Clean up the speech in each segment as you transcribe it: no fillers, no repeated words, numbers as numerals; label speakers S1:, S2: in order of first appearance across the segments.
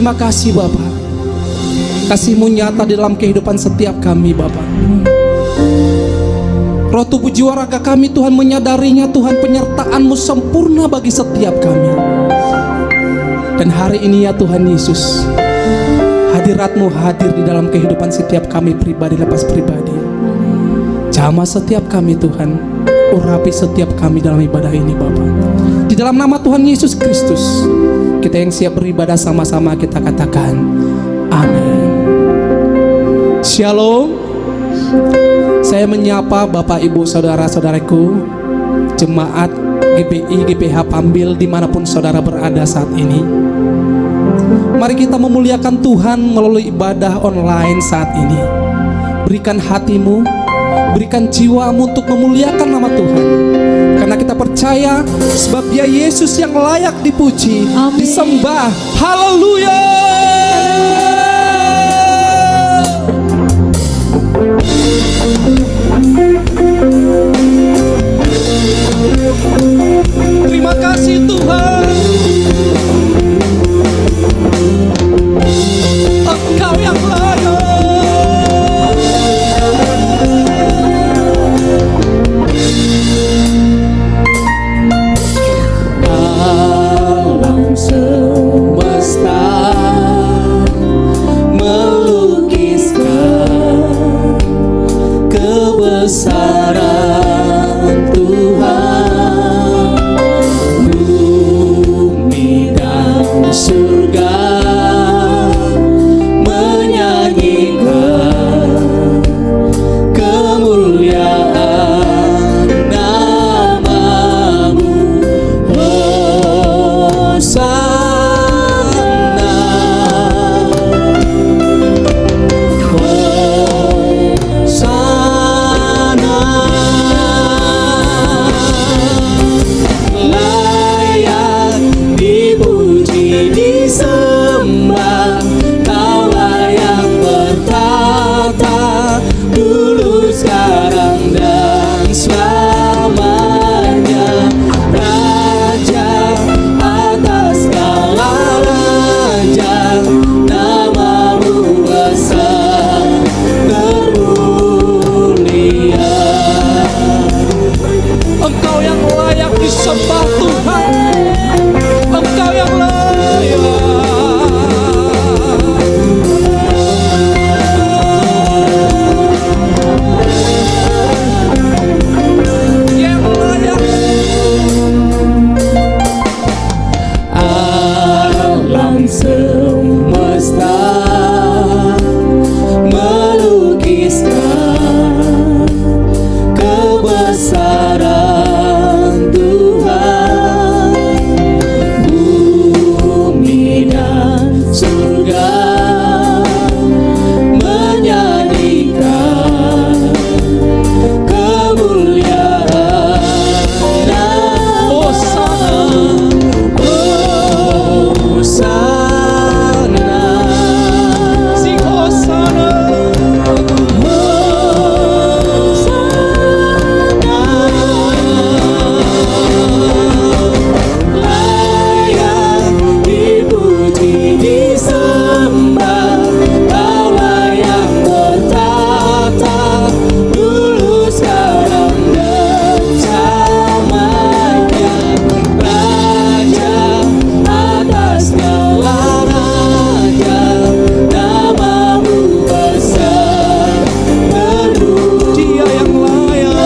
S1: Terima kasih Bapa. Kasih-Mu nyata di dalam kehidupan setiap kami Bapa. Roh tubuh jiwa raga kami Tuhan menyadarinya Tuhan, penyertaan-Mu sempurna bagi setiap kami. Dan hari ini ya Tuhan Yesus, hadirat-Mu hadir di dalam kehidupan setiap kami pribadi lepas pribadi. Jamah setiap kami Tuhan, urapi setiap kami dalam ibadah ini Bapa. Di dalam nama Tuhan Yesus Kristus, kita yang siap beribadah sama-sama kita katakan amin. Shalom. Saya menyapa Bapak Ibu Saudara-saudaraku jemaat GPI GPH Pambil dimanapun saudara berada saat ini. Mari kita memuliakan Tuhan melalui ibadah online saat ini. Berikan hatimu, berikan jiwamu untuk memuliakan nama Tuhan. Karena kita percaya sebab Dia Yesus yang layak dipuji, amin, disembah. Haleluya. Terima kasih Tuhan. Engkau yang layak. Alam semesta melukiskan kebesaran Tuhan. Bumi dan surga menyanyikan kemuliaan nama-Mu. Hosana, Hosana. Layak dipuji, disembah, Kaulah yang bertata dulu, sekarang, dan selamanya. Raja atas segala raja, nama-Mu besar termulia. Engkau yang layak disembah Tuhan. Engkau yang layak. Yang layak. Alam semesta melukiskan kebesaran Tuhan. Bumi dan surga menyanyikan kemuliaan. Hosana, Hosana, sing Hosana, Hosana. Layak dipuji, disembah, Kaulah yang bertata dulu, sekarang, dan selamanya. Raja atas segala raja, nama-Mu besar termulia. Dia yang layak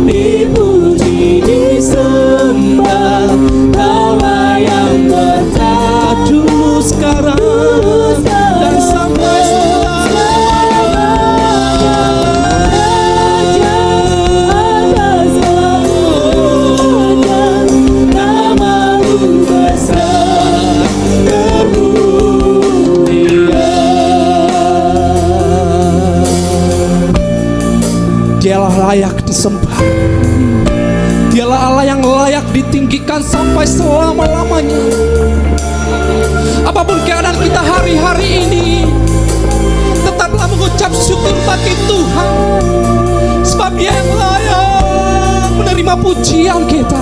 S1: dipuji, disembah, Kaulah yang bertata dulu, sekarang, dan sampai selamanya. Raja atas segala nama-Mu besar termulia. Dialah layak disembah. Dialah Allah yang layak ditinggikan sampai selama-lamanya. Apapun keadaan kita hari-hari ini, tetaplah mengucap syukur bagi Tuhan. Sebab Dia yang layak menerima pujian kita.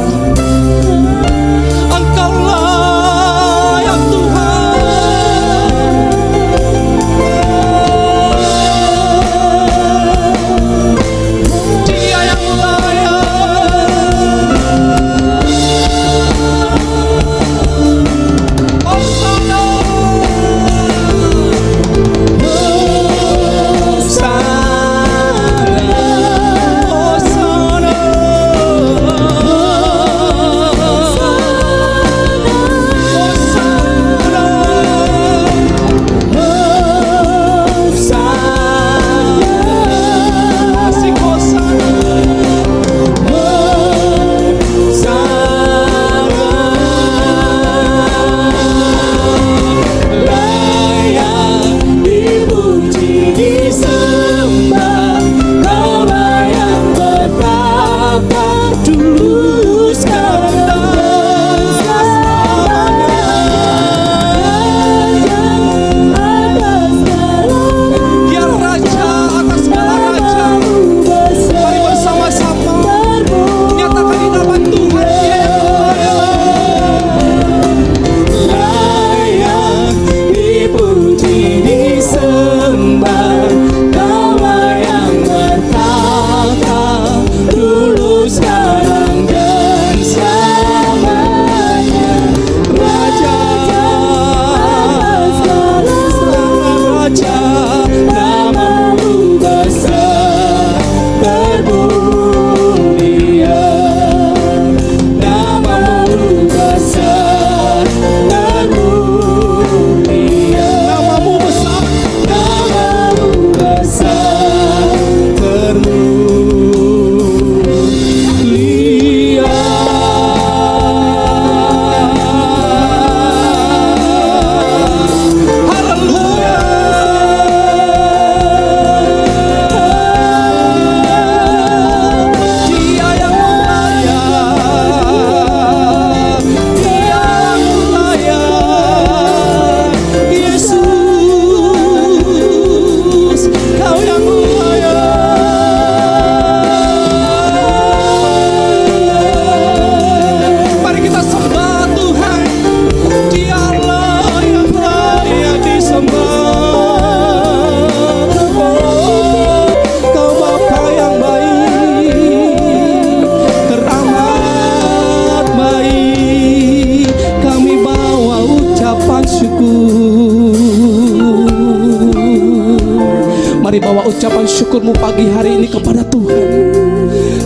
S1: Mari bawa ucapan syukurmu pagi hari ini kepada Tuhan.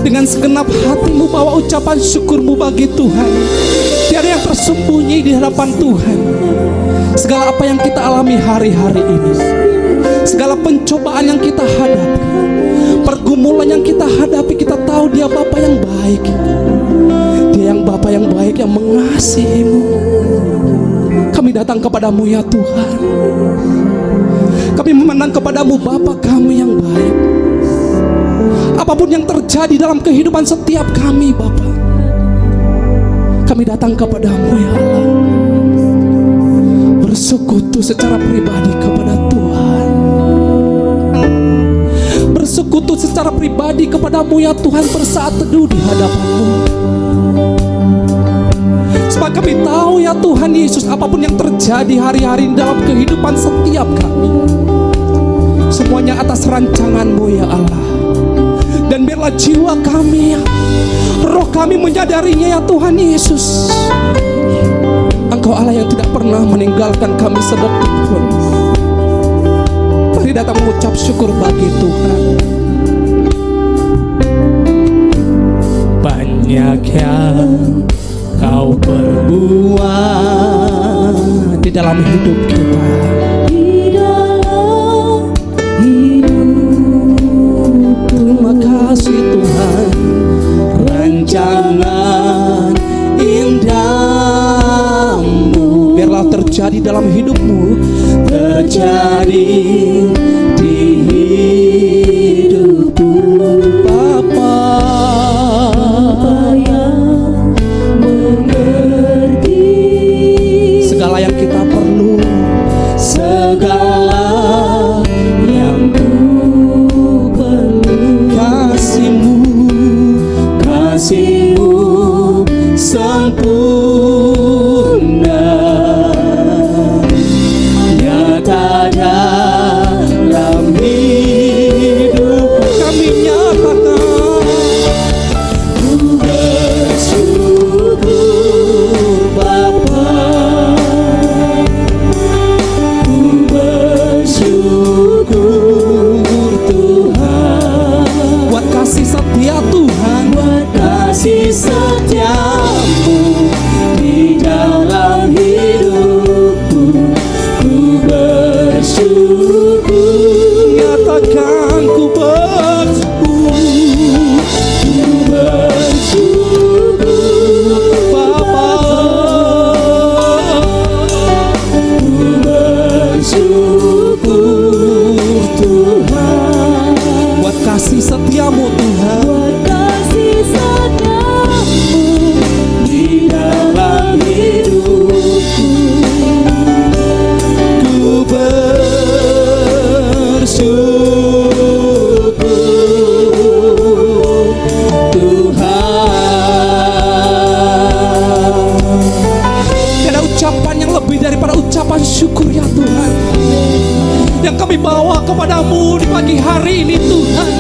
S1: Dengan segenap hatimu bawa ucapan syukurmu bagi Tuhan. Tiada yang tersembunyi di hadapan Tuhan. Segala apa yang kita alami hari-hari ini, segala pencobaan yang kita hadapi, pergumulan yang kita hadapi, kita tahu Dia Bapa yang baik. Dia yang Bapa yang baik, yang mengasihimu. Kami datang kepadamu ya Tuhan. Kami memandang kepadamu Bapa kami yang baik. Apapun yang terjadi dalam kehidupan setiap kami Bapa, kami datang kepadamu ya Allah, bersekutu secara pribadi kepada Tuhan, bersekutu secara pribadi kepadamu ya Tuhan, bersaat teduh di hadapanmu. Sebab kami tahu ya Tuhan Yesus, apapun yang terjadi hari-hari dalam kehidupan setiap kami, semuanya atas rancangan-Mu ya Allah. Dan biarlah jiwa kami, roh kami menyadarinya ya Tuhan Yesus, Engkau Allah yang tidak pernah meninggalkan kami sedetik pun. Mari datang mengucap syukur bagi Tuhan. Banyak yang Kau perbuat di dalam hidup kita, di dalam hidup. Terima kasih Tuhan, rancangan indahmu biarlah terjadi dalam hidupmu, terjadi di hidupku Bapa. Segala yang kita perlu, segala yang ku perlu, kasih-Mu sempurna, nyata dalam hidup kami nyatakan. Ku bersyukur Bapa, setia Tuhan, buat kasih setiamu di dalam hidupku. Ku bersyukur, nyatakan ku bersyukur, ku bersyukur Bapa, ku bersyukur Tuhan, buat kasih setiamu Tuhan, buat kasih setiamu di dalam hidupku. Ku bersyukur Tuhan. Ada ucapan yang lebih daripada ucapan syukur ya Tuhan, yang kami bawa kepadamu di pagi hari ini Tuhan.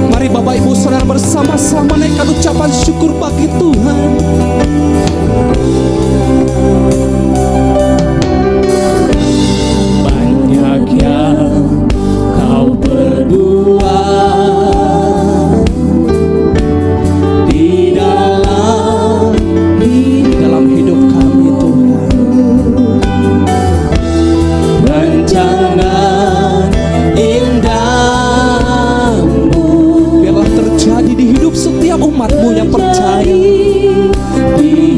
S1: Mari Bapak Ibu Saudara bersama-sama naikkan ucapan syukur bagi Tuhan. Banyak yang Kau perbuat di dalam hidup kami Tuhan. Rancangan indahmu biarlah terjadi di hidup setiap umat-Mu yang percaya. Di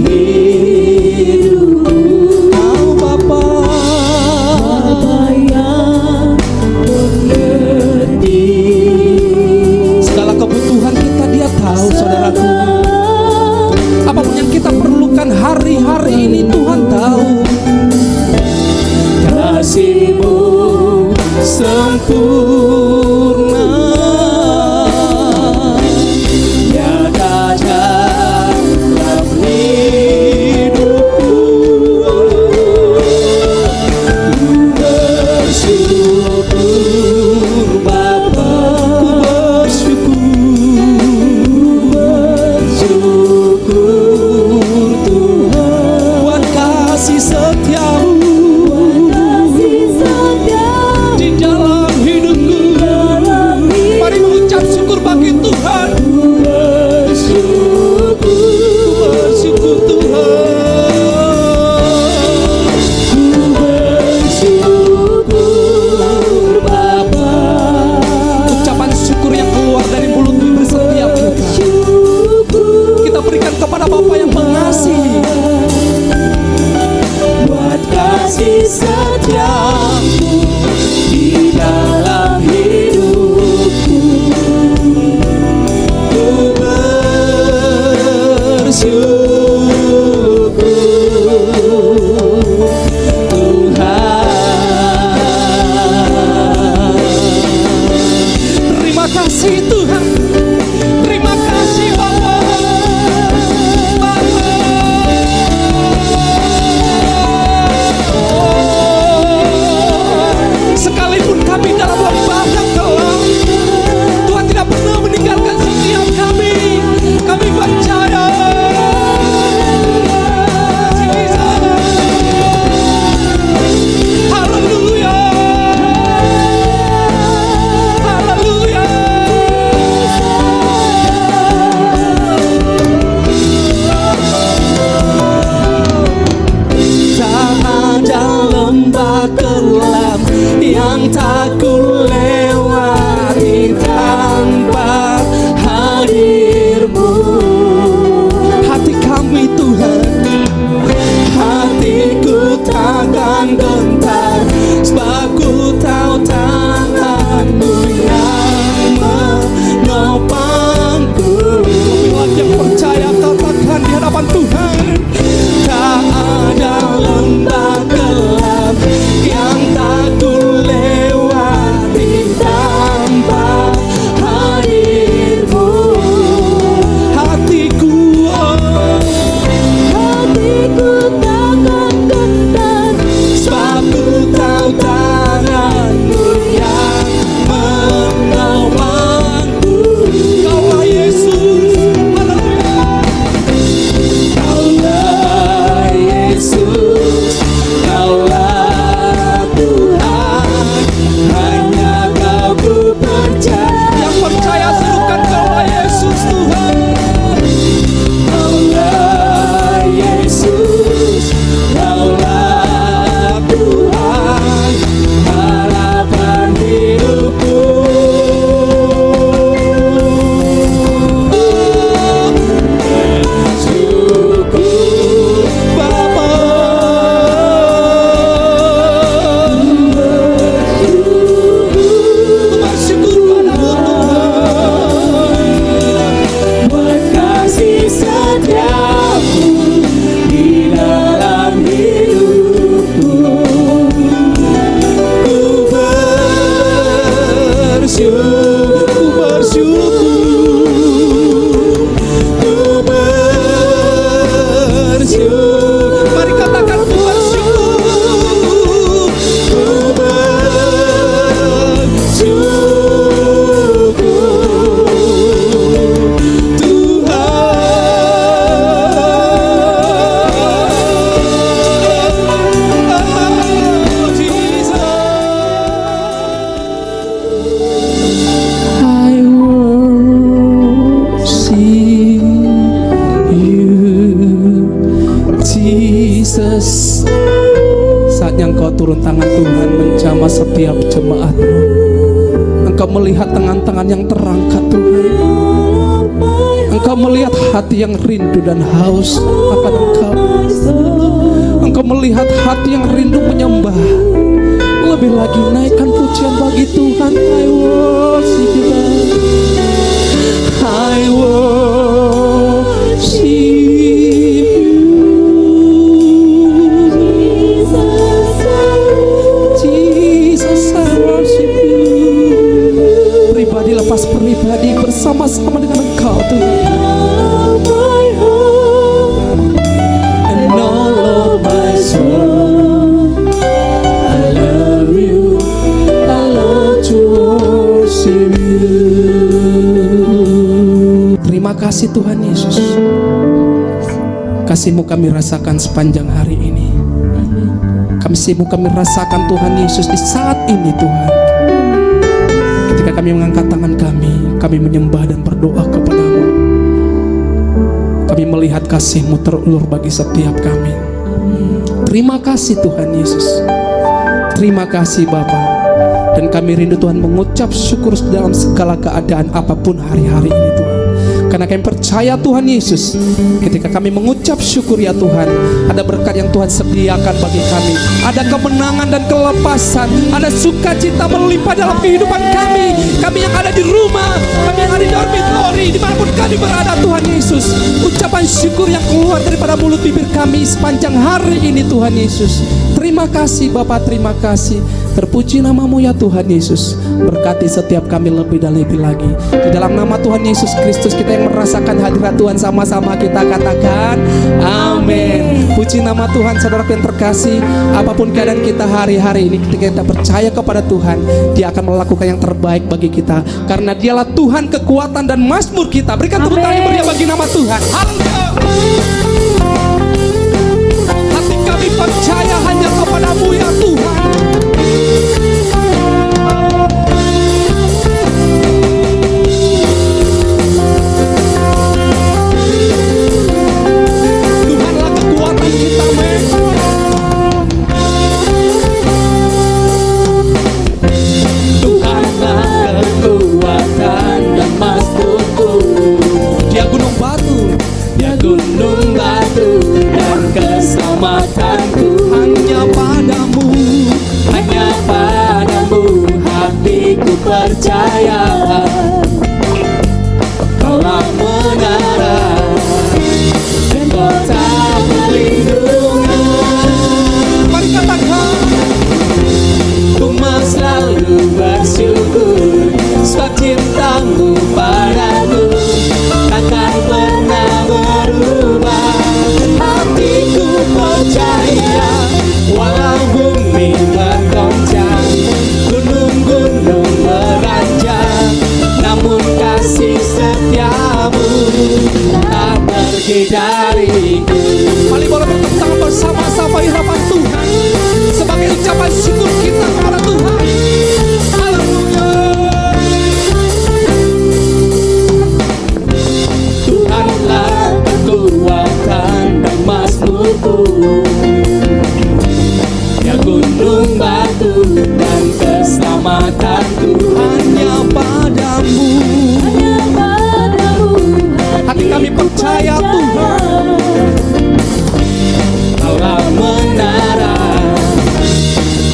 S1: Jesus, saatnya Engkau turun tangan Tuhan menjamah setiap jemaat-Mu. Engkau melihat tangan-tangan yang terangkat Tuhan. Engkau melihat hati yang rindu dan haus akan Engkau. Engkau melihat hati yang rindu menyembah. Lebih lagi naikkan pujian bagi Tuhan. I worship you, I worship you, Jesus, I worship you. Pribadi lepas pribadi bersama-sama dengan Engkau Tuhan. And all of my soul, I love you, I love to worship you. Terima kasih Tuhan Yesus. Kasih-Mu kami rasakan sepanjang hari ini. Kasih-Mu kami rasakan Tuhan Yesus di saat ini Tuhan. Ketika kami mengangkat tangan kami menyembah dan berdoa kepada-Mu. Kami melihat kasih-Mu terulur bagi setiap kami. Terima kasih Tuhan Yesus. Terima kasih Bapa. Dan kami rindu Tuhan mengucap syukur dalam segala keadaan apapun hari-hari ini Tuhan. Karena kami percaya Tuhan Yesus, ketika kami mengucap syukur ya Tuhan, ada berkat yang Tuhan sediakan bagi kami. Ada kemenangan dan kelepasan, ada sukacita melimpah dalam kehidupan kami. Kami yang ada di rumah, kami yang ada di dormitory, dimanapun kami berada Tuhan Yesus. Ucapan syukur yang keluar daripada mulut bibir kami sepanjang hari ini Tuhan Yesus. Terima kasih Bapak, terima kasih. Terpuji nama-Mu ya Tuhan Yesus. Berkati setiap kami lebih dan lebih lagi. Di dalam nama Tuhan Yesus Kristus kita yang merasakan hadirat Tuhan, sama-sama kita katakan amin. Puji nama Tuhan. Saudaraku yang terkasih, apapun keadaan kita hari-hari ini, ketika kita percaya kepada Tuhan, Dia akan melakukan yang terbaik bagi kita. Karena Dialah Tuhan kekuatan dan mazmur kita. Berikan tepuk tangan yang meriah bagi nama Tuhan. Haleluya. Hati kami percaya hanya kepada-Mu ya Tuhan. Tuhanlah kekuatan kita, men. Tuhanlah kekuatan dan mazmurku. Dia gunung batu, Dia gunung batu dan keselamatanku. Hanya padamu, hanya padamu hatiku percaya. Kaulah menara dan kota perlindungan. Mari katakan, ku mau selalu bersyukur sebab cinta-Mu padaku takkan pernah berubah. Hatiku percaya walau bumi bergoncang, gunung-gunung beranjak, namun kasih setia-Mu tak pergi dariku. Mari boleh bertepuk tangan bersama-sama di hadapan Tuhan sebagai ucapan syukur kita kepada Tuhan. Haleluya. Tuhanlah kekuatan dan mazmurku. Ya gunung batu dan keselamatanku. Hanya padamu, hanya padamu hati kami percaya Tuhan. Kaulah menara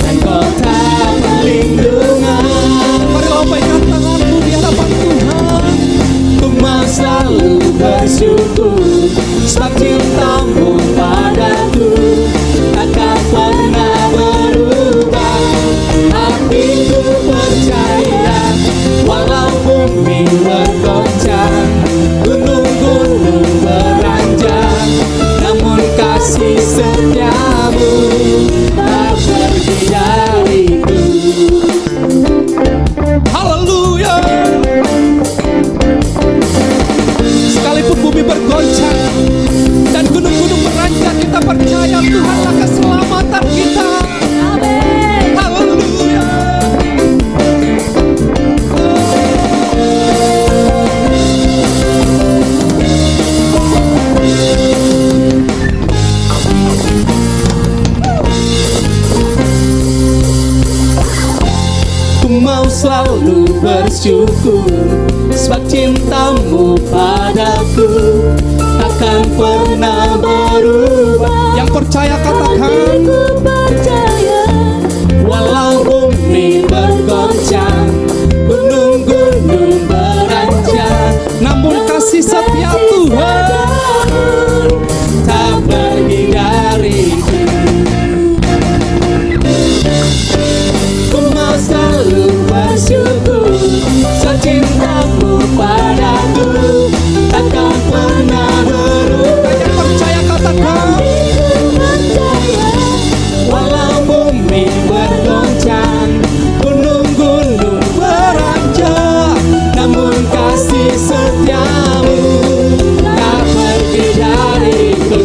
S1: dan kota perlindungan. Mari lambaikan tanganmu di hadapan Tuhan. Ku mau selalu bersyukur sebab cinta-Mu padaku takkan pernah berubah. Hatiku percaya walau bumi bergoncang, gunung-gunung beranjak, namun kasih setia-Mu tak pergi dariku. Haleluya. Sekalipun bumi bergoncang dan gunung-gunung beranjak, kita percaya Tuhanlah keselamatan kita. Amin. Haleluya.
S2: bersyukur, sebab cintamu padaku takkan pernah berubah.
S1: Yang percaya katakan,
S2: Hatiku percaya, walau bumi bergoncang, gunung-gunung beranjak,
S1: namun kasih setia Tuhan
S2: tak pergi dariku. Ku mau selalu bersyukur, secintamu padaku takkan pernah berubah.
S1: Yang percaya katakan,
S2: walau bumi bergoncang, gunung-gunung beranjak, namun kasih setiamu tak pergi dariku.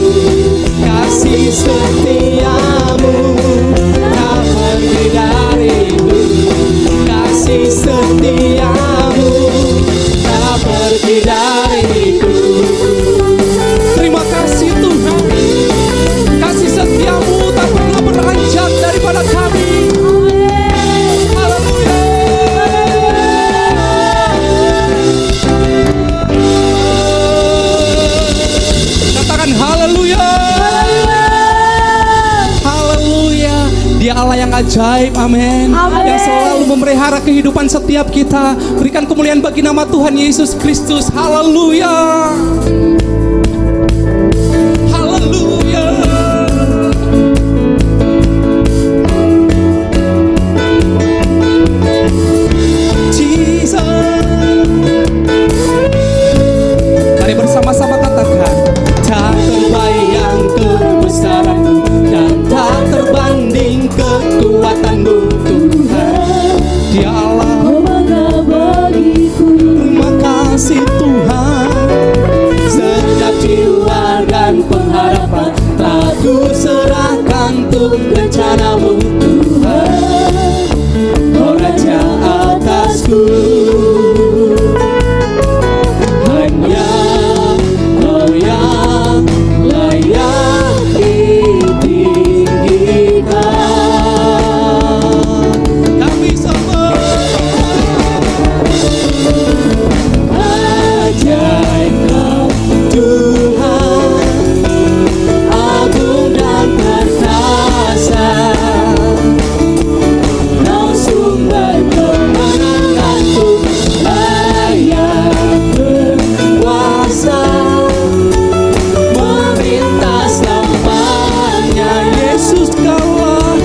S2: Kasih setiamu tak pergi dariku. Kasih setiamu tak pergi dariku.
S1: terima kasih Tuhan. Kasih setiamu tak pernah beranjak daripada kami. Haleluya. Katakan haleluya. Haleluya. Dia Allah yang ajaib, amin. Yang selalu memelihara kehidupan setiap kita. Berikan kemuliaan bagi nama Tuhan Yesus Kristus. Haleluya. Haleluya. Jesus. Mari bersama-sama katakan,
S2: Tak terbayang kebesaranmu dan tak terbanding kekuatanmu Tuhan.
S1: Dia Allah.
S2: Bangga bagiku,
S1: Terima kasih Tuhan.
S2: setiap jiwa dan pengharapan telah ku serahkan untuk rencanamu Tuhan. Kau Raja atasku, hanya Kau yang layak ditinggikan.
S1: Kami semua
S2: Ajaib Kau Tuhan, agung dan perkasa. Kau sumber kemenanganku, layak berkuasa, memintas namanya.
S1: Yesus Kaulah.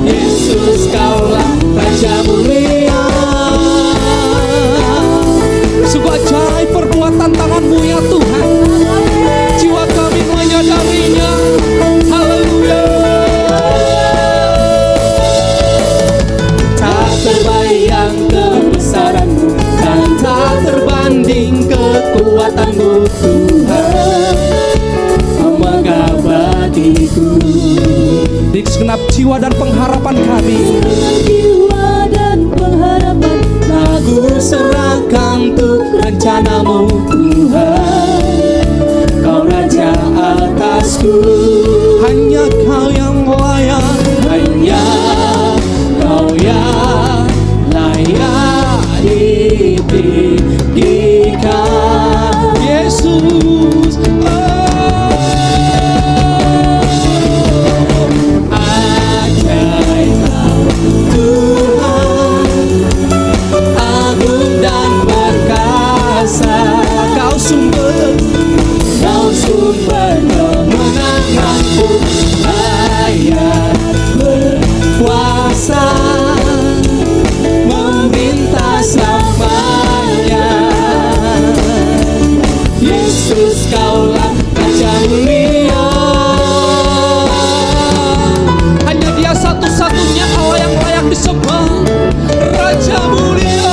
S2: Yesus Kaulah Raja mulia.
S1: Sungguh ajaib perbuatan tangan-Mu ya Tuhan. Jiwa kami menyadarinya. Haleluya.
S2: Tak terbayang kebesaranmu dan tak terbanding kekuatanmu Tuhan. Megah bagiku,
S1: Di segenap jiwa dan pengharapan kami.
S2: jiwa dan pengharapan aku serahkan untuk rencanamu Tuhan. Kau Raja atasku,
S1: Hanya Kau yang layak.
S2: hanya Kau yang layak ditinggikan.
S1: Yesus.
S2: Ajaib Kau Tuhan, agung dan perkasa.
S1: Kau sumber.
S2: Kau sumber kemenanganku, layak berkuasa, memintas namanya. Yesus Kaulah Raja mulia.
S1: Hanya Dia satu-satunya Allah yang layak disembah. Raja mulia.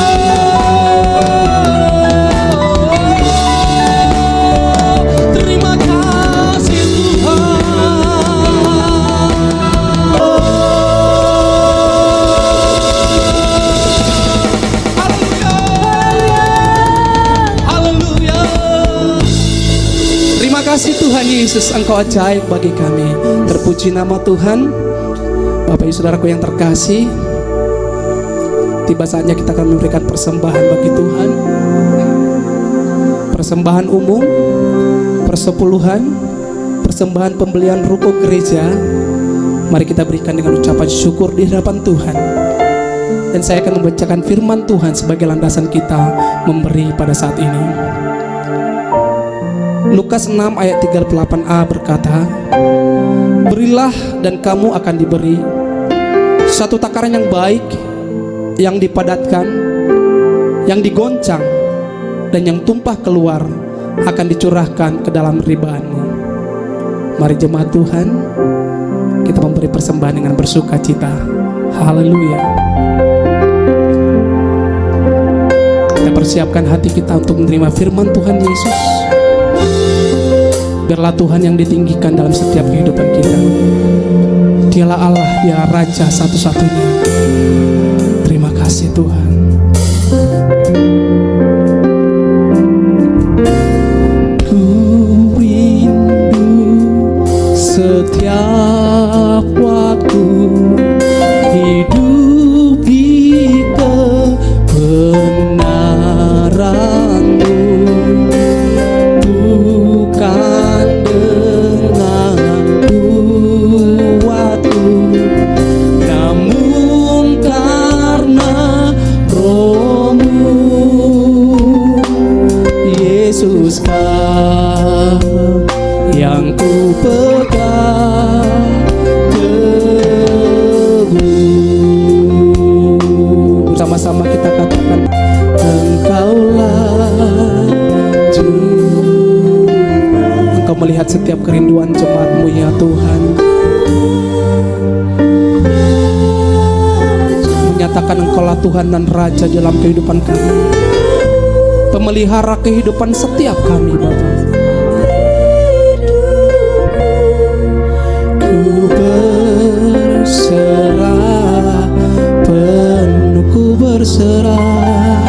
S1: Terima kasih kasih Tuhan Yesus, Engkau ajaib bagi kami. Terpuji nama Tuhan. Bapak Ibu Saudaraku yang terkasih, tiba saatnya kita akan memberikan persembahan bagi Tuhan. Persembahan umum, persepuluhan, persembahan pembelian ruko gereja. Mari kita berikan dengan ucapan syukur di hadapan Tuhan. Dan saya akan membacakan firman Tuhan sebagai landasan kita memberi pada saat ini. Lukas 6 ayat 38a berkata, berilah dan kamu akan diberi. Satu takaran yang baik, yang dipadatkan, yang digoncang, dan yang tumpah keluar akan dicurahkan ke dalam ribaanmu. Mari jemaat Tuhan, kita memberi persembahan dengan bersuka cita. Haleluya. Kita persiapkan hati kita untuk menerima firman Tuhan Yesus. Biarlah Tuhan yang ditinggikan dalam setiap kehidupan kita. Dialah Allah, Dialah Raja satu-satunya. Terima kasih Tuhan. Ku rindu setiap waktu hidup di kebenaran-Mu, bukan dengan kuatku, namun karena Roh-Mu. Yesus kau yang ku pegang teguh. Bersama-sama kita katakan, Engkaulah Juru. Engkau melihat setiap kerinduan jemaat-Mu ya Tuhan. Menyatakan Engkaulah Tuhan dan Raja dalam kehidupan kami, pemelihara kehidupan setiap kami Bapa. Ku berserah penuh, ku berserah,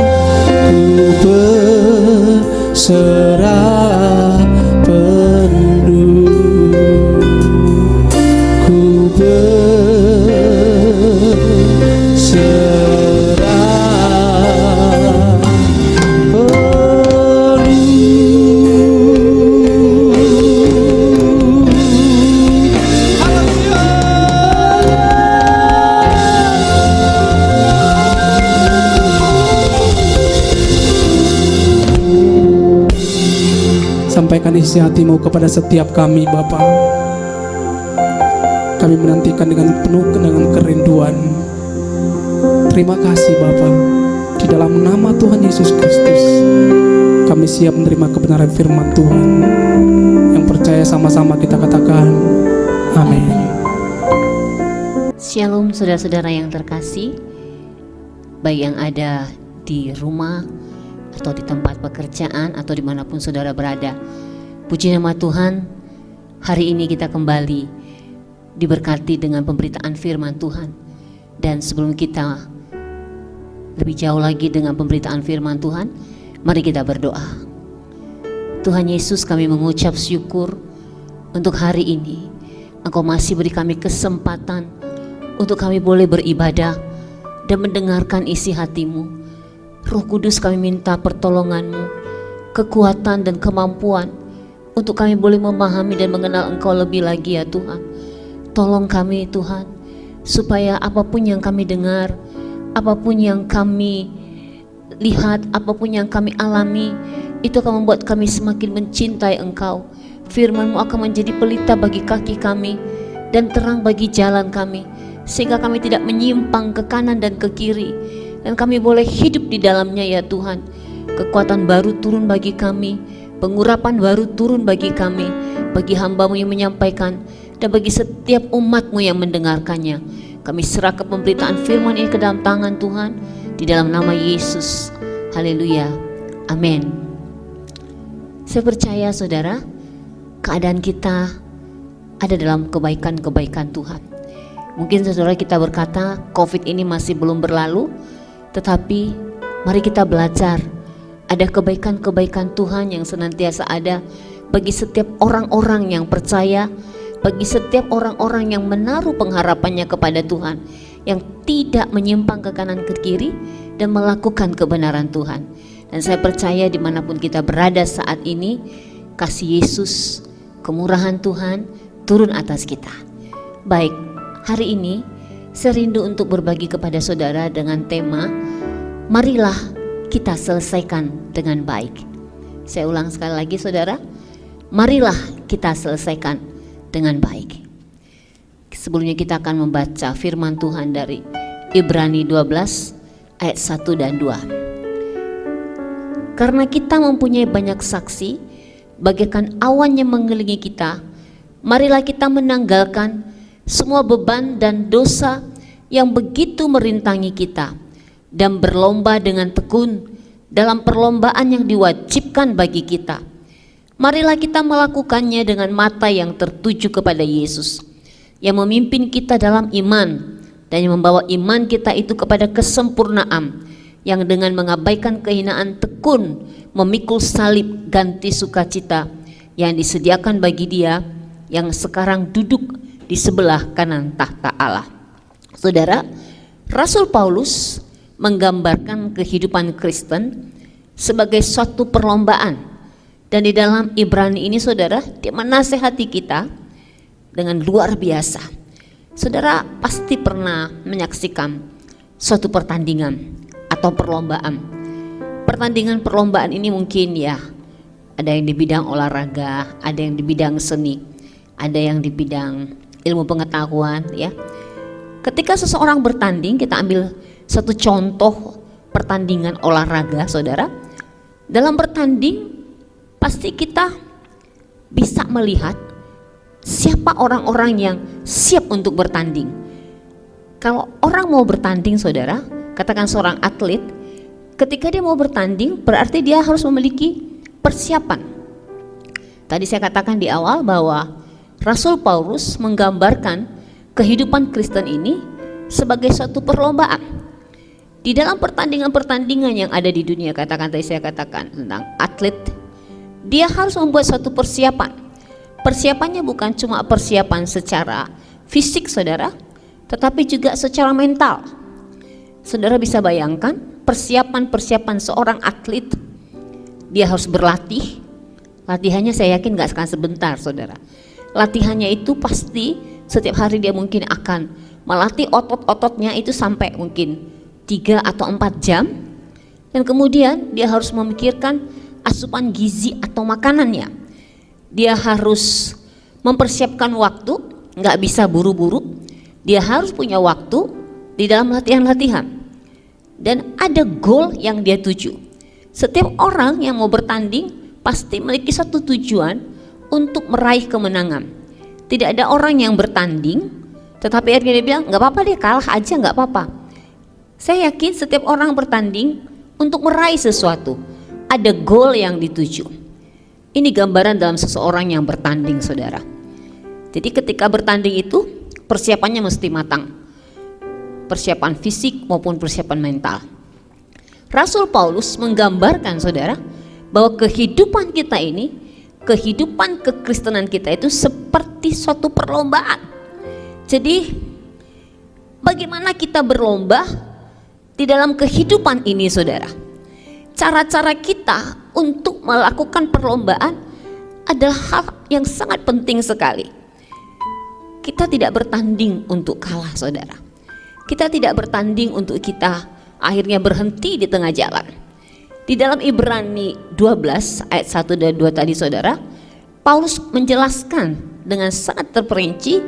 S1: ku berserah penuh, ku berserah Sampaikan isi hati-Mu kepada setiap kami Bapa. Kami menantikan dengan penuh dengan kerinduan. Terima kasih Bapa. Di dalam nama Tuhan Yesus Kristus, kami siap menerima kebenaran firman Tuhan. Yang percaya sama-sama kita katakan amin.
S3: Shalom saudara-saudara yang terkasih, baik yang ada di rumah atau di tempat pekerjaan atau dimanapun saudara berada. Puji nama Tuhan, hari ini kita kembali diberkati dengan pemberitaan firman Tuhan. Dan sebelum kita lebih jauh lagi dengan pemberitaan firman Tuhan, mari kita berdoa. Tuhan Yesus, kami mengucap syukur untuk hari ini. Engkau masih beri kami kesempatan untuk kami boleh beribadah dan mendengarkan isi hati-Mu. Roh Kudus, kami minta pertolongan-Mu, kekuatan dan kemampuan untuk kami boleh memahami dan mengenal Engkau lebih lagi ya Tuhan. Tolong kami Tuhan, supaya apapun yang kami dengar, apapun yang kami lihat, apapun yang kami alami, itu akan membuat kami semakin mencintai Engkau. Firman-Mu akan menjadi pelita bagi kaki kami dan terang bagi jalan kami, sehingga kami tidak menyimpang ke kanan dan ke kiri, dan kami boleh hidup di dalamnya ya Tuhan. Kekuatan baru turun bagi kami, pengurapan baru turun bagi kami, bagi hamba-Mu yang menyampaikan, dan bagi setiap umat-Mu yang mendengarkannya. Kami serahkan pemberitaan firman ini ke dalam tangan Tuhan, di dalam nama Yesus. Haleluya, amin. Saya percaya saudara, keadaan kita ada dalam kebaikan-kebaikan Tuhan. Mungkin saudara kita berkata COVID ini masih belum berlalu, tetapi mari kita belajar. Ada kebaikan-kebaikan Tuhan yang senantiasa ada bagi setiap orang-orang yang percaya, bagi setiap orang-orang yang menaruh pengharapannya kepada Tuhan. yang tidak menyimpang ke kanan ke kiri dan melakukan kebenaran Tuhan. Dan saya percaya dimanapun kita berada saat ini, kasih Yesus, kemurahan Tuhan turun atas kita. Baik, hari ini saya rindu untuk berbagi kepada saudara dengan tema, marilah kita selesaikan dengan baik. Saya ulang sekali lagi saudara, marilah kita selesaikan dengan baik. Sebelumnya kita akan membaca firman Tuhan dari Ibrani 12 ayat 1 dan 2. Karena kita mempunyai banyak saksi, bagaikan awan yang mengelilingi kita, marilah kita menanggalkan semua beban dan dosa yang begitu merintangi kita, dan berlomba dengan tekun dalam perlombaan yang diwajibkan bagi kita. Marilah kita melakukannya dengan mata yang tertuju kepada Yesus, yang memimpin kita dalam iman dan yang membawa iman kita itu kepada kesempurnaan, yang dengan mengabaikan kehinaan tekun memikul salib ganti sukacita yang disediakan bagi Dia yang sekarang duduk di sebelah kanan tahta Allah. Saudara, Rasul Paulus menggambarkan kehidupan Kristen sebagai suatu perlombaan. Dan di dalam Ibrani ini saudara, dia menasehati kita dengan luar biasa. Saudara pasti pernah menyaksikan suatu pertandingan atau perlombaan. Perlombaan ini mungkin ya, ada yang di bidang olahraga, ada yang di bidang seni, ada yang di bidang ilmu pengetahuan ya. Ketika seseorang bertanding, kita ambil satu contoh pertandingan olahraga saudara. Dalam bertanding pasti kita bisa melihat siapa orang-orang yang siap untuk bertanding. Kalau orang mau bertanding saudara, katakan seorang atlet, ketika dia mau bertanding berarti dia harus memiliki persiapan. Tadi saya katakan di awal bahwa Rasul Paulus menggambarkan kehidupan Kristen ini sebagai suatu perlombaan. Di dalam pertandingan-pertandingan yang ada di dunia, tadi saya katakan tentang atlet, dia harus membuat suatu persiapan. Persiapannya bukan cuma persiapan secara fisik saudara, tetapi juga secara mental. Saudara bisa bayangkan persiapan seorang atlet, dia harus berlatih. Latihannya saya yakin gak akan sebentar saudara. Latihannya itu pasti setiap hari dia mungkin akan melatih otot-ototnya itu sampai mungkin 3 atau 4 jam. Dan kemudian dia harus memikirkan asupan gizi atau makanannya. Dia harus mempersiapkan waktu, gak bisa buru-buru. Dia harus punya waktu di dalam latihan-latihan. Dan ada goal yang dia tuju. Setiap orang yang mau bertanding pasti memiliki satu tujuan untuk meraih kemenangan. Tidak ada orang yang bertanding tetapi akhirnya dia bilang gak apa-apa deh, kalah aja gak apa-apa. Saya yakin setiap orang bertanding untuk meraih sesuatu, ada goal yang dituju. Ini gambaran dalam seseorang yang bertanding saudara. Jadi ketika bertanding itu persiapannya mesti matang, persiapan fisik maupun persiapan mental. Rasul Paulus menggambarkan saudara bahwa kehidupan kita ini, kehidupan kekristenan kita itu seperti suatu perlombaan. Jadi bagaimana kita berlomba di dalam kehidupan ini saudara. Cara-cara kita untuk melakukan perlombaan adalah hal yang sangat penting sekali. Kita tidak bertanding untuk kalah saudara. Kita tidak bertanding untuk kita akhirnya berhenti di tengah jalan. Di dalam Ibrani 12 ayat 1 dan 2 tadi saudara, Paulus menjelaskan dengan sangat terperinci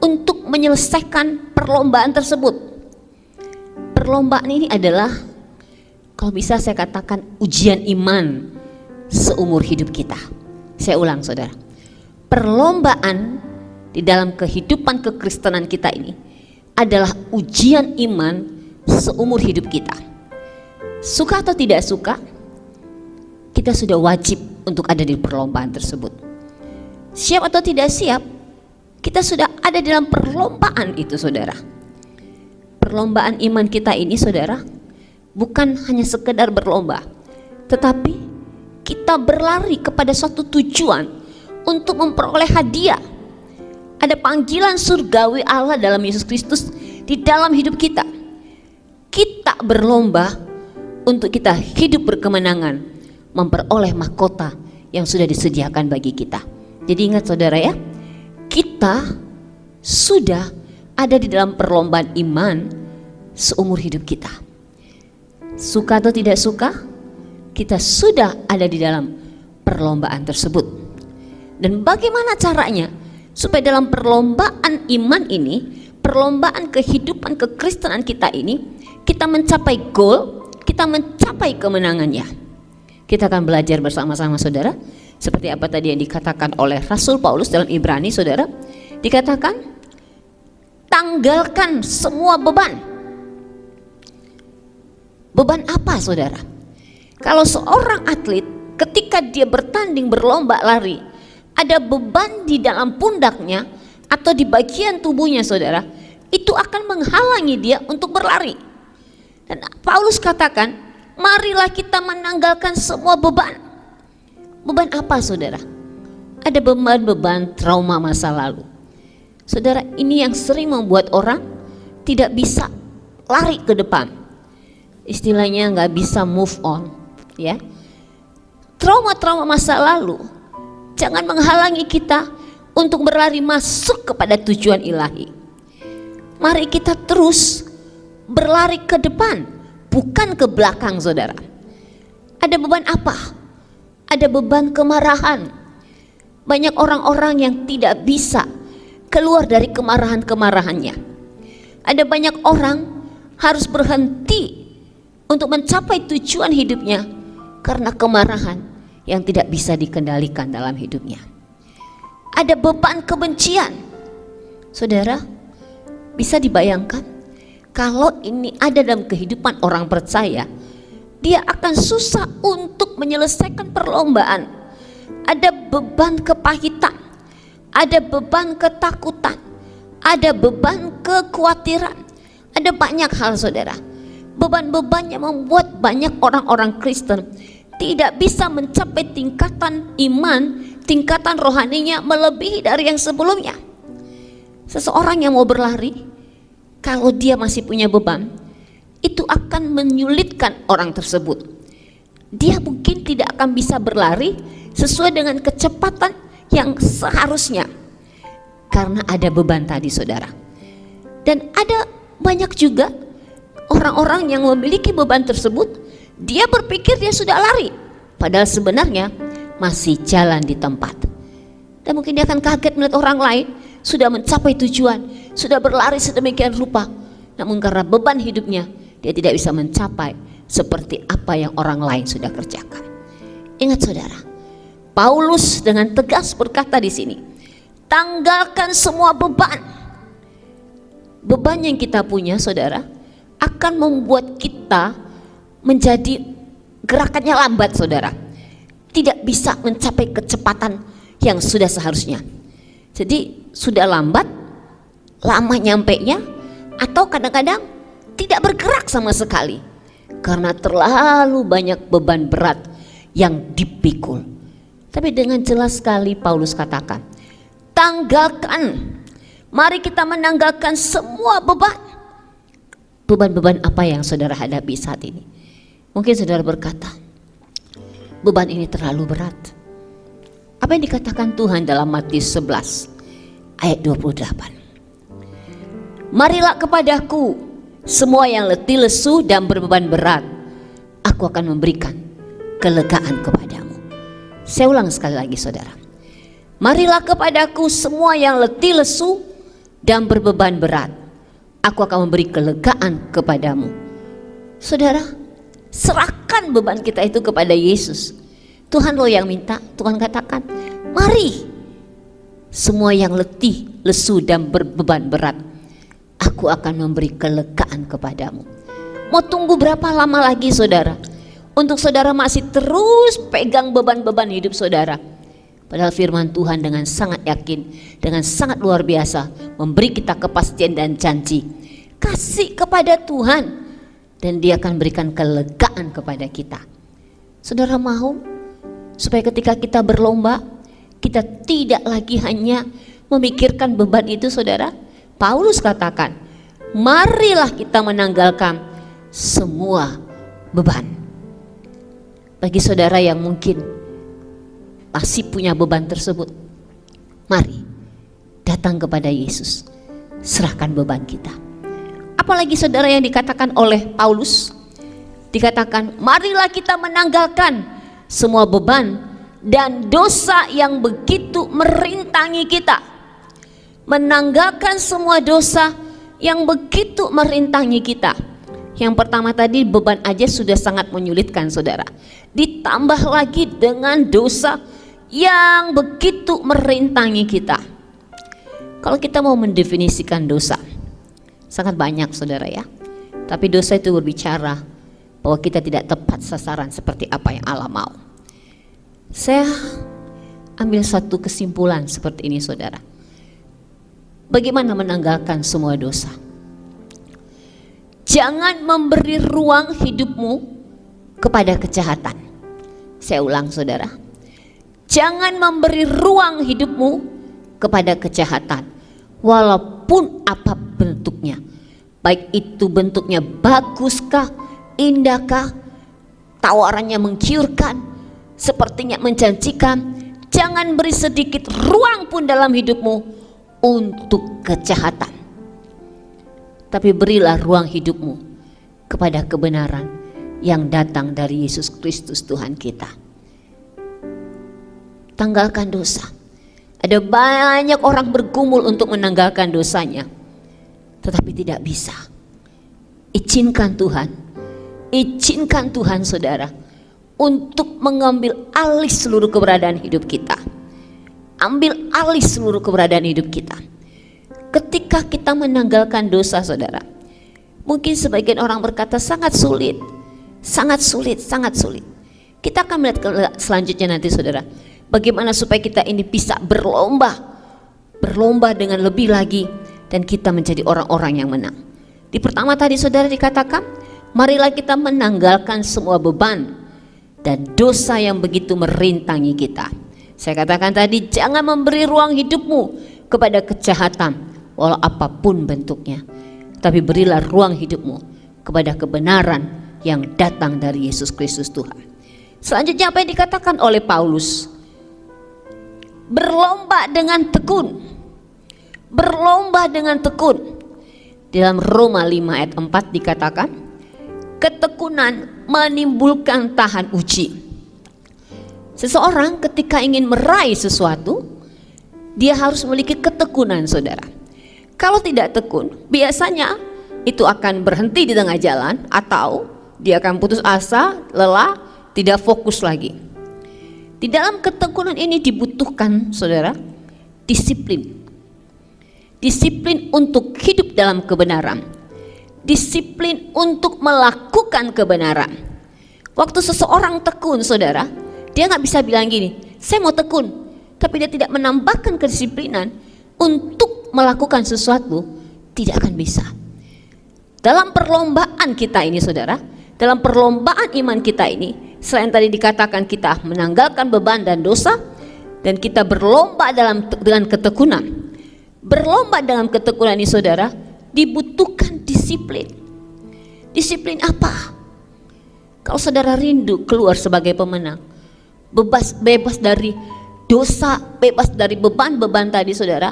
S3: untuk menyelesaikan perlombaan tersebut. Perlombaan ini adalah, kalau bisa saya katakan, ujian iman seumur hidup kita. Saya ulang saudara, perlombaan di dalam kehidupan kekristenan kita ini adalah ujian iman seumur hidup kita. Suka atau tidak suka, kita sudah wajib untuk ada di perlombaan tersebut. Siap atau tidak siap, kita sudah ada dalam perlombaan itu saudara. Perlombaan iman kita ini saudara, bukan hanya sekedar berlomba, tetapi kita berlari kepada suatu tujuan untuk memperoleh hadiah. Ada panggilan surgawi Allah dalam Yesus Kristus di dalam hidup kita. Kita berlomba untuk kita hidup berkemenangan, memperoleh mahkota yang sudah disediakan bagi kita. Jadi ingat saudara ya, kita sudah ada di dalam perlombaan iman seumur hidup kita. Suka atau tidak suka, kita sudah ada di dalam perlombaan tersebut. Dan bagaimana caranya supaya dalam perlombaan iman ini, perlombaan kehidupan kekristenan kita ini, kita mencapai goal, kita mencapai kemenangannya. Kita akan belajar bersama-sama saudara, seperti apa tadi yang dikatakan oleh Rasul Paulus dalam Ibrani saudara. Dikatakan, tanggalkan semua beban. Beban apa saudara? Kalau seorang atlet ketika dia bertanding berlomba lari, ada beban di dalam pundaknya atau di bagian tubuhnya saudara, itu akan menghalangi dia untuk berlari. Dan Paulus katakan, marilah kita menanggalkan semua beban. Beban apa saudara? Ada beban-beban trauma masa lalu. Saudara, ini yang sering membuat orang tidak bisa lari ke depan. Istilahnya nggak bisa move on, ya. Trauma-trauma masa lalu jangan menghalangi kita untuk berlari masuk kepada tujuan ilahi. Mari kita terus berlari ke depan, bukan ke belakang saudara. Ada beban apa? Ada beban kemarahan. Banyak orang-orang yang tidak bisa keluar dari kemarahan-kemarahannya. Ada banyak orang harus berhenti untuk mencapai tujuan hidupnya karena kemarahan yang tidak bisa dikendalikan dalam hidupnya. Ada beban kebencian. Saudara, bisa dibayangkan kalau ini ada dalam kehidupan orang percaya, dia akan susah untuk menyelesaikan perlombaan. Ada beban kepahitan, ada beban ketakutan, ada beban kekhawatiran, ada banyak hal saudara. Beban-beban yang membuat banyak orang-orang Kristen tidak bisa mencapai tingkatan iman, tingkatan rohaninya melebihi dari yang sebelumnya. Seseorang yang mau berlari, kalau dia masih punya beban, itu akan menyulitkan orang tersebut. Dia mungkin tidak akan bisa berlari sesuai dengan kecepatan yang seharusnya karena ada beban tadi saudara. Dan ada banyak juga orang-orang yang memiliki beban tersebut, dia berpikir dia sudah lari, padahal sebenarnya masih jalan di tempat. Dan mungkin dia akan kaget melihat orang lain sudah mencapai tujuan, sudah berlari sedemikian rupa, namun karena beban hidupnya dia tidak bisa mencapai seperti apa yang orang lain sudah kerjakan. Ingat saudara, Paulus dengan tegas berkata di sini, tanggalkan semua beban. Beban yang kita punya saudara akan membuat kita menjadi gerakannya lambat saudara, tidak bisa mencapai kecepatan yang sudah seharusnya. Jadi sudah lambat, lama nyampainya, atau kadang-kadang tidak bergerak sama sekali karena terlalu banyak beban berat yang dipikul. Tapi dengan jelas sekali Paulus katakan, tanggalkan, mari kita menanggalkan semua beban. Beban-beban apa yang saudara hadapi saat ini? Mungkin saudara berkata, beban ini terlalu berat. Apa yang dikatakan Tuhan dalam Matius 11 ayat 28? Marilah kepadaku semua yang letih lesu dan berbeban berat, aku akan memberikan kelegaan kepadamu. Saya ulang sekali lagi saudara, marilah kepadaku semua yang letih lesu dan berbeban berat, aku akan memberi kelegaan kepadamu. Saudara, serahkan beban kita itu kepada Yesus. Tuhan loh yang minta. Tuhan katakan, mari semua yang letih, lesu dan berbeban berat, aku akan memberi kelegaan kepadamu. Mau tunggu berapa lama lagi saudara untuk saudara masih terus pegang beban-beban hidup saudara? Padahal firman Tuhan dengan sangat yakin, dengan sangat luar biasa memberi kita kepastian dan janji. Kasih kepada Tuhan dan Dia akan berikan kelegaan kepada kita. Saudara mau supaya ketika kita berlomba, kita tidak lagi hanya memikirkan beban itu saudara? Paulus katakan, marilah kita menanggalkan semua beban. Bagi saudara yang mungkin masih punya beban tersebut, mari datang kepada Yesus, serahkan beban kita. Apalagi saudara yang dikatakan oleh Paulus, dikatakan marilah kita menanggalkan semua beban dan dosa yang begitu merintangi kita. Menanggalkan semua dosa yang begitu merintangi kita. Yang pertama tadi, beban aja sudah sangat menyulitkan saudara, ditambah lagi dengan dosa yang begitu merintangi kita. Kalau kita mau mendefinisikan dosa, sangat banyak saudara ya. Tapi dosa itu berbicara bahwa kita tidak tepat sasaran seperti apa yang Allah mau. Saya ambil satu kesimpulan seperti ini saudara. Bagaimana menanggalkan semua dosa? Jangan memberi ruang hidupmu kepada kejahatan. Saya ulang saudara. Jangan memberi ruang hidupmu kepada kejahatan, walaupun apa bentuknya. Baik itu bentuknya baguskah, indahkah, tawarannya menggiurkan, sepertinya menjanjikan. Jangan beri sedikit ruang pun dalam hidupmu untuk kejahatan. Tapi berilah ruang hidupmu kepada kebenaran yang datang dari Yesus Kristus Tuhan kita. Tanggalkan dosa. Ada banyak orang bergumul untuk menanggalkan dosanya, tetapi tidak bisa. Izinkan Tuhan saudara, untuk mengambil alih seluruh keberadaan hidup kita. Ambil alih seluruh keberadaan hidup kita. Ketika kita menanggalkan dosa saudara, mungkin sebagian orang berkata sangat sulit. Kita akan melihat selanjutnya nanti saudara, bagaimana supaya kita ini bisa berlomba dengan lebih lagi, dan kita menjadi orang-orang yang menang. Di pertama tadi saudara dikatakan, marilah kita menanggalkan semua beban dan dosa yang begitu merintangi kita. Saya katakan tadi, jangan memberi ruang hidupmu kepada kejahatan, walau apapun bentuknya, tapi berilah ruang hidupmu kepada kebenaran yang datang dari Yesus Kristus Tuhan. Selanjutnya apa yang dikatakan oleh Paulus? Berlomba dengan tekun. Berlomba dengan tekun. Dalam Roma 5 ayat 4 dikatakan, ketekunan menimbulkan tahan uji. Seseorang ketika ingin meraih sesuatu, dia harus memiliki ketekunan saudara. Kalau tidak tekun, biasanya itu akan berhenti di tengah jalan, atau dia akan putus asa, lelah, tidak fokus lagi. Di dalam ketekunan ini dibutuhkan saudara, disiplin. Disiplin untuk hidup dalam kebenaran. Disiplin untuk melakukan kebenaran. Waktu seseorang tekun saudara, dia nggak bisa bilang gini, saya mau tekun, tapi dia tidak menambahkan kedisiplinan untuk melakukan sesuatu, tidak akan bisa. Dalam perlombaan kita ini saudara, dalam perlombaan iman kita ini, selain tadi dikatakan kita menanggalkan beban dan dosa, dan kita berlomba dengan ketekunan. Berlomba dalam ketekunan ini saudara, dibutuhkan disiplin. Disiplin apa? Kalau saudara rindu keluar sebagai pemenang, bebas dari dosa, bebas dari beban-beban tadi saudara,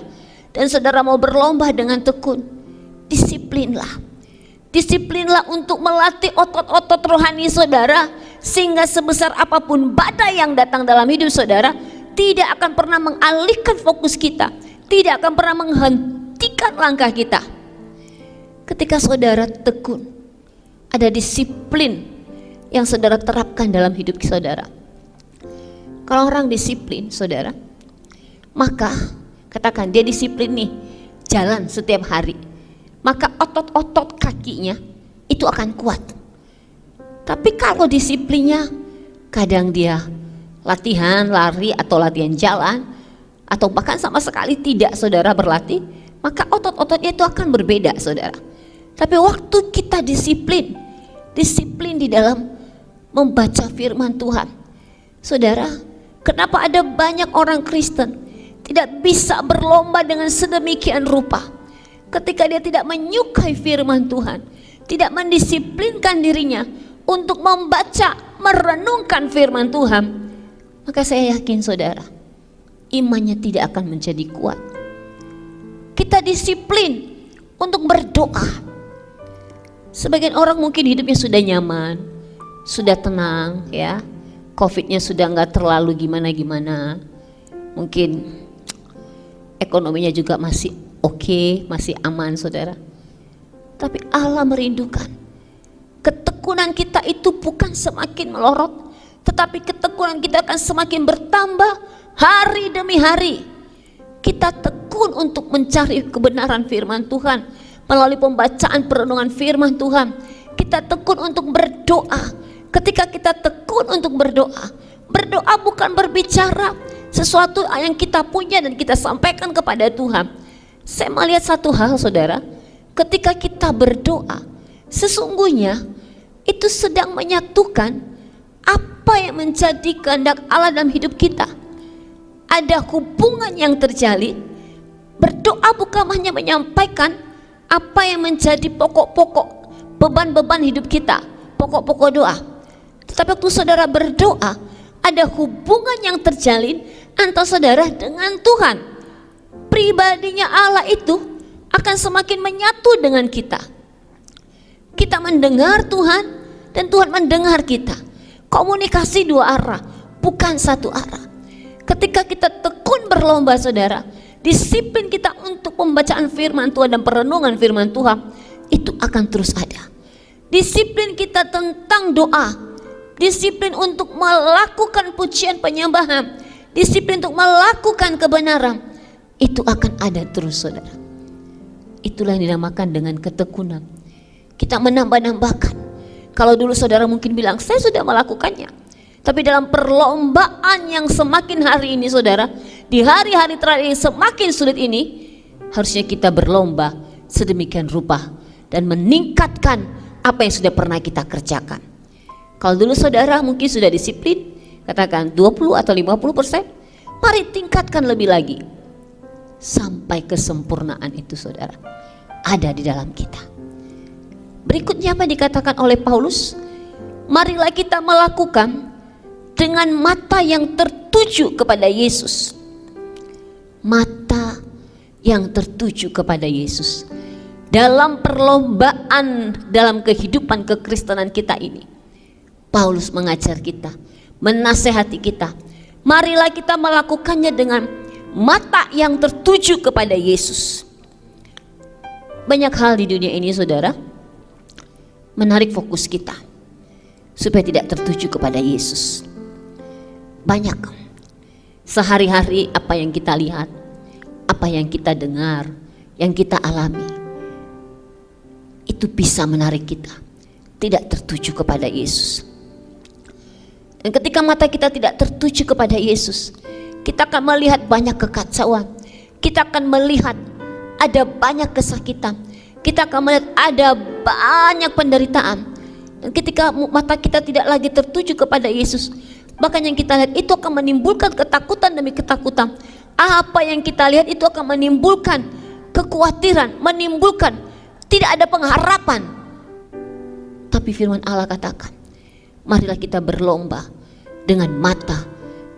S3: dan saudara mau berlomba dengan tekun, disiplinlah. Disiplinlah untuk melatih otot-otot rohani saudara, sehingga sebesar apapun badai yang datang dalam hidup saudara, tidak akan pernah mengalihkan fokus kita, tidak akan pernah menghentikan langkah kita. Ketika saudara tekun, ada disiplin yang saudara terapkan dalam hidup saudara. Kalau orang disiplin saudara, maka katakan dia disiplin nih, jalan setiap hari, maka otot-otot kakinya itu akan kuat. Tapi kalau disiplinnya, kadang dia latihan lari atau latihan jalan, atau bahkan sama sekali tidak saudara berlatih, maka otot-ototnya itu akan berbeda saudara. Tapi waktu kita disiplin di dalam membaca firman Tuhan saudara, kenapa ada banyak orang Kristen tidak bisa berlomba dengan sedemikian rupa? ketika dia tidak menyukai firman Tuhan, tidak mendisiplinkan dirinya untuk membaca, merenungkan firman Tuhan, maka saya yakin saudara, imannya tidak akan menjadi kuat. Kita disiplin untuk berdoa. Sebagian orang mungkin hidupnya sudah nyaman, sudah tenang ya, COVID-nya sudah nggak terlalu gimana-gimana, mungkin ekonominya juga masih oke, masih aman saudara. Tapi Allah merindukan ketekunan kita itu bukan semakin melorot, tetapi ketekunan kita akan semakin bertambah hari demi hari. Kita tekun untuk mencari kebenaran firman Tuhan melalui pembacaan perenungan firman Tuhan. Kita tekun untuk berdoa. Ketika kita tekun untuk berdoa, berdoa bukan berbicara sesuatu yang kita punya dan kita sampaikan kepada Tuhan. Saya melihat satu hal saudara, ketika kita berdoa, sesungguhnya itu sedang menyatukan apa yang menjadi kehendak Allah dalam hidup kita. Ada hubungan yang terjalin. Berdoa bukan hanya menyampaikan apa yang menjadi pokok-pokok beban-beban hidup kita, pokok-pokok doa. Tetapi waktu saudara berdoa, ada hubungan yang terjalin antara saudara dengan Tuhan. Pribadinya Allah itu akan semakin menyatu dengan kita. Kita mendengar Tuhan dan Tuhan mendengar kita. Komunikasi dua arah, bukan satu arah. Ketika kita tekun berlomba saudara, disiplin kita untuk pembacaan firman Tuhan dan perenungan firman Tuhan, itu akan terus ada. Disiplin kita tentang doa, disiplin untuk melakukan pujian penyembahan, disiplin untuk melakukan kebenaran, itu akan ada terus saudara. Itulah yang dinamakan dengan ketekunan. Kita menambah-nambahkan. Kalau dulu saudara mungkin bilang, saya sudah melakukannya. Tapi dalam perlombaan yang semakin hari ini saudara, di hari-hari terakhir yang semakin sulit ini, harusnya kita berlomba sedemikian rupa dan meningkatkan apa yang sudah pernah kita kerjakan. Kalau dulu saudara mungkin sudah disiplin, katakan 20 atau 50%, mari tingkatkan lebih lagi. Sampai kesempurnaan itu saudara, ada di dalam kita. Berikutnya apa dikatakan oleh Paulus? Marilah kita melakukan dengan mata yang tertuju kepada Yesus. Mata yang tertuju kepada Yesus. Dalam perlombaan dalam kehidupan kekristenan kita ini, Paulus mengajar kita, menasehati kita, marilah kita melakukannya dengan mata yang tertuju kepada Yesus. Banyak hal di dunia ini saudara menarik fokus kita supaya tidak tertuju kepada Yesus. Banyak sehari-hari apa yang kita lihat, apa yang kita dengar, yang kita alami, itu bisa menarik kita tidak tertuju kepada Yesus. Dan ketika mata kita tidak tertuju kepada Yesus, kita akan melihat banyak kekacauan, kita akan melihat ada banyak kesakitan, kita akan melihat ada banyak penderitaan. Dan ketika mata kita tidak lagi tertuju kepada Yesus, bahkan yang kita lihat itu akan menimbulkan ketakutan demi ketakutan. Apa yang kita lihat itu akan menimbulkan kekhawatiran, menimbulkan tidak ada pengharapan. Tapi firman Allah katakan, marilah kita berlomba dengan mata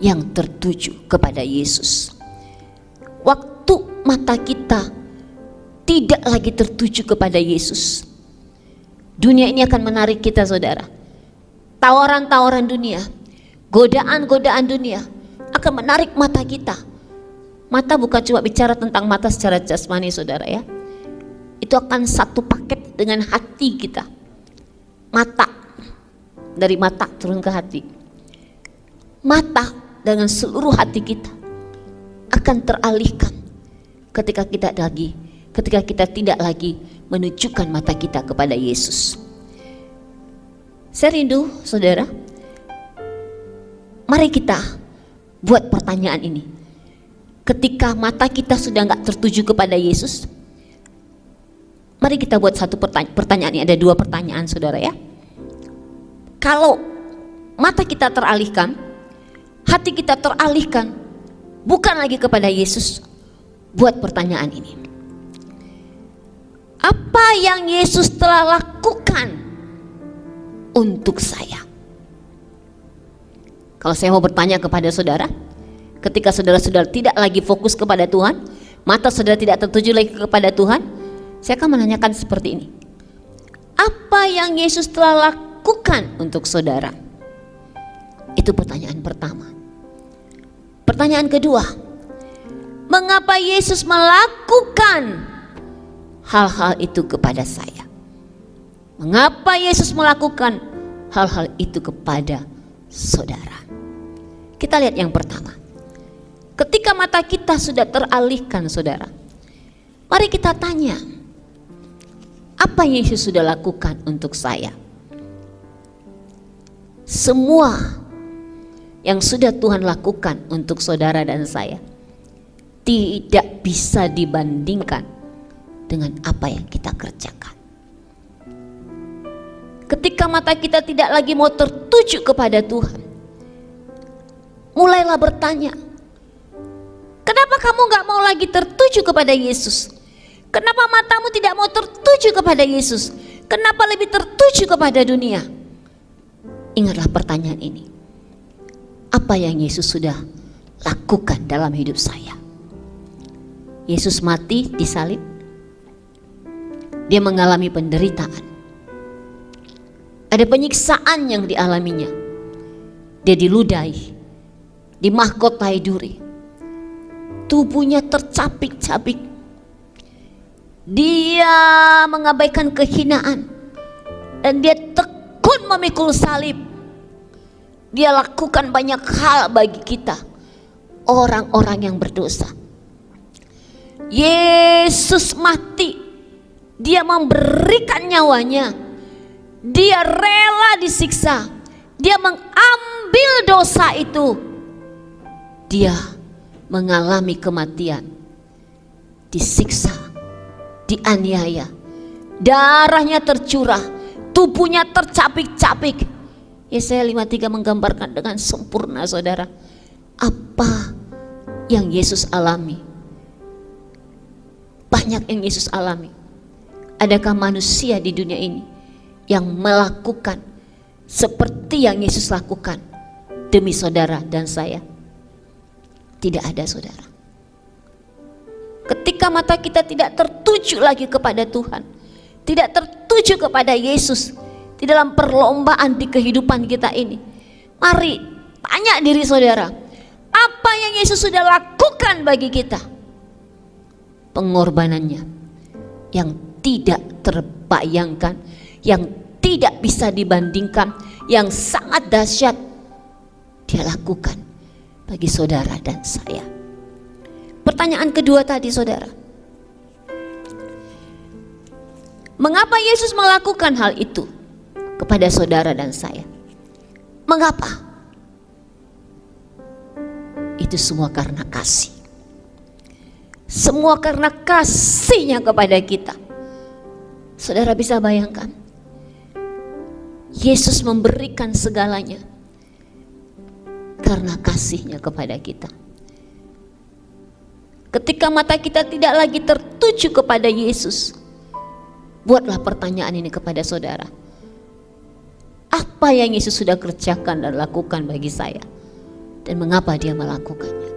S3: yang tertuju kepada Yesus. Waktu mata kita tidak lagi tertuju kepada Yesus, dunia ini akan menarik kita saudara. Tawaran-tawaran dunia, godaan-godaan dunia akan menarik mata kita. Mata bukan cuma bicara tentang mata secara jasmani saudara ya. Itu akan satu paket dengan hati kita. Mata, dari mata turun ke hati. Mata dengan seluruh hati kita akan teralihkan ketika kita tidak lagi menunjukkan mata kita kepada Yesus. Saya rindu saudara, mari kita buat pertanyaan ini. Ketika mata kita sudah gak tertuju kepada Yesus, mari kita buat satu pertanyaan ini. Ada dua pertanyaan saudara ya. Kalau mata kita teralihkan, hati kita teralihkan bukan lagi kepada Yesus, buat pertanyaan ini. Apa yang Yesus telah lakukan untuk saya? Kalau saya mau bertanya kepada saudara, ketika saudara-saudara tidak lagi fokus kepada Tuhan, mata saudara tidak tertuju lagi kepada Tuhan, saya akan menanyakan seperti ini. Apa yang Yesus telah lakukan untuk saudara? Itu pertanyaan pertama. Pertanyaan kedua, mengapa Yesus melakukan hal-hal itu kepada saya? Mengapa Yesus melakukan hal-hal itu kepada saudara? Kita lihat yang pertama. Ketika mata kita sudah teralihkan, saudara, mari kita tanya, apa yang Yesus sudah lakukan untuk saya? Semua yang sudah Tuhan lakukan untuk saudara dan saya tidak bisa dibandingkan dengan apa yang kita kerjakan. Ketika mata kita tidak lagi mau tertuju kepada Tuhan, mulailah bertanya, kenapa kamu gak mau lagi tertuju kepada Yesus? Kenapa matamu tidak mau tertuju kepada Yesus? Kenapa lebih tertuju kepada dunia? Ingatlah pertanyaan ini. Apa yang Yesus sudah lakukan dalam hidup saya? Yesus mati di salib. Dia mengalami penderitaan. Ada penyiksaan yang dialaminya. Dia diludahi, dimahkotai duri. Tubuhnya tercapik-capik. Dia mengabaikan kehinaan dan dia tekun memikul salib. Dia lakukan banyak hal bagi kita, orang-orang yang berdosa. Yesus mati, dia memberikan nyawanya, dia rela disiksa, dia mengambil dosa itu, dia mengalami kematian, disiksa, dianiaya, darahnya tercurah, tubuhnya tercapik-capik. Yesaya 53 menggambarkan dengan sempurna, saudara, apa yang Yesus alami. Banyak yang Yesus alami. Adakah manusia di dunia ini yang melakukan seperti yang Yesus lakukan demi saudara dan saya? Tidak ada, saudara. Ketika mata kita tidak tertuju lagi kepada Tuhan, tidak tertuju kepada Yesus di dalam perlombaan di kehidupan kita ini, mari tanya diri saudara, apa yang Yesus sudah lakukan bagi kita? Pengorbanannya yang tidak terbayangkan, yang tidak bisa dibandingkan, yang sangat dahsyat, dia lakukan bagi saudara dan saya. Pertanyaan kedua tadi, saudara, mengapa Yesus melakukan hal itu kepada saudara dan saya? Mengapa? Itu semua karena kasih. Semua karena kasihnya kepada kita. Saudara bisa bayangkan, Yesus memberikan segalanya karena kasihnya kepada kita. Ketika mata kita tidak lagi tertuju kepada Yesus, buatlah pertanyaan ini kepada saudara. Apa yang Yesus sudah kerjakan dan lakukan bagi saya? Dan mengapa dia melakukannya?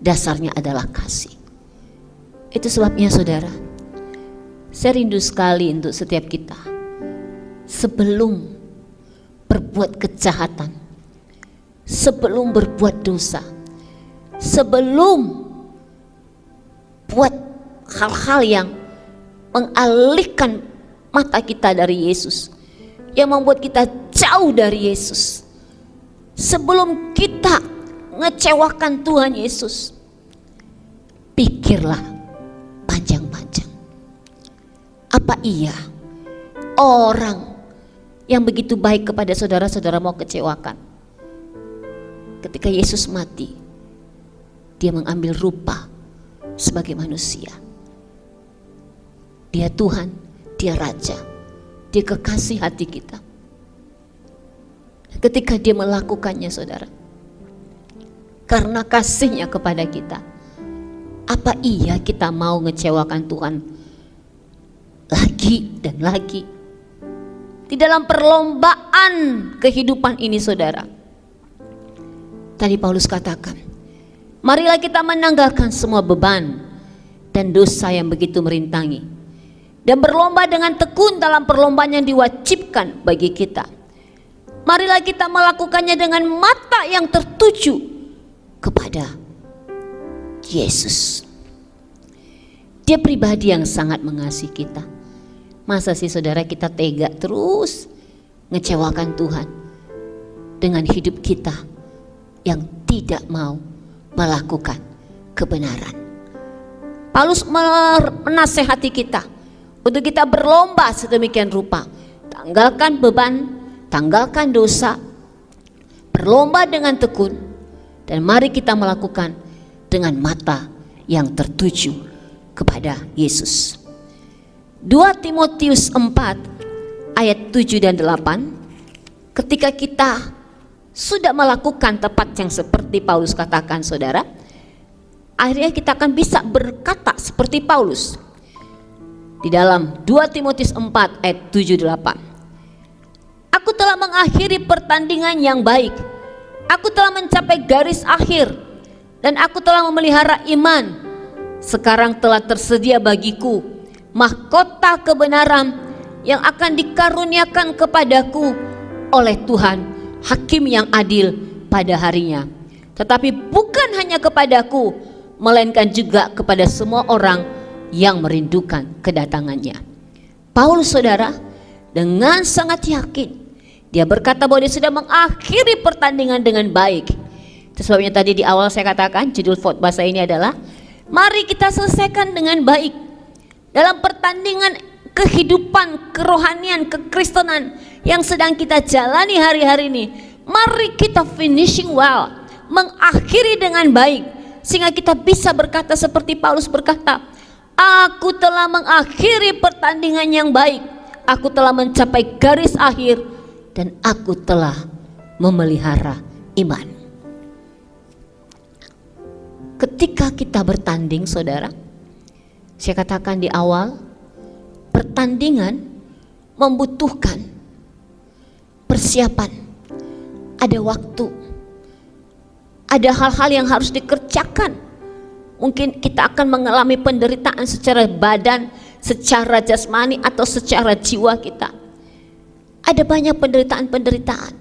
S3: Dasarnya adalah kasih. Itu sebabnya, saudara, saya rindu sekali untuk setiap kita, sebelum berbuat kejahatan, sebelum berbuat dosa, sebelum buat hal-hal yang mengalihkan mata kita dari Yesus, yang membuat kita jauh dari Yesus, sebelum kita ngecewakan Tuhan Yesus, pikirlah panjang-panjang. Apa iya orang yang begitu baik kepada saudara-saudara mau kecewakan? Ketika Yesus mati, dia mengambil rupa sebagai manusia. Dia Tuhan, dia Raja, dia kekasih hati kita. Ketika dia melakukannya, saudara, karena kasihnya kepada kita, apa iya kita mau ngecewakan Tuhan lagi dan lagi. Di dalam perlombaan kehidupan ini saudara, tadi Paulus katakan, marilah kita menanggalkan semua beban dan dosa yang begitu merintangi, dan berlomba dengan tekun dalam perlombaan yang diwajibkan bagi kita. Marilah kita melakukannya dengan mata yang tertuju kepada Yesus. Dia pribadi yang sangat mengasihi kita. Masa sih saudara kita tega terus ngecewakan Tuhan dengan hidup kita yang tidak mau melakukan kebenaran. Paulus menasehati kita untuk kita berlomba sedemikian rupa. Tanggalkan beban, tanggalkan dosa, berlomba dengan tekun, dan mari kita melakukan dengan mata yang tertuju kepada Yesus. 2 Timotius 4 ayat 7 dan 8, ketika kita sudah melakukan tepat yang seperti Paulus katakan saudara, akhirnya kita akan bisa berkata seperti Paulus di dalam 2 Timotius 4 ayat 7-8. Aku telah mengakhiri pertandingan yang baik, aku telah mencapai garis akhir, dan aku telah memelihara iman. Sekarang telah tersedia bagiku mahkota kebenaran yang akan dikaruniakan kepadaku oleh Tuhan, Hakim yang adil pada harinya. Tetapi bukan hanya kepadaku, melainkan juga kepada semua orang yang merindukan kedatangannya. Paulus saudara dengan sangat yakin, dia berkata bahwa dia sudah mengakhiri pertandingan dengan baik. Itu sebabnya tadi di awal saya katakan judul khotbah saya ini adalah mari kita selesaikan dengan baik. Dalam pertandingan kehidupan, kerohanian, kekristenan yang sedang kita jalani hari-hari ini, mari kita finishing well, mengakhiri dengan baik, sehingga kita bisa berkata seperti Paulus berkata, aku telah mengakhiri pertandingan yang baik, aku telah mencapai garis akhir, dan aku telah memelihara iman. Ketika kita bertanding saudara, saya katakan di awal, pertandingan membutuhkan persiapan, ada waktu, ada hal-hal yang harus dikerjakan. Mungkin kita akan mengalami penderitaan secara badan, secara jasmani, atau secara jiwa kita. Ada banyak penderitaan-penderitaan.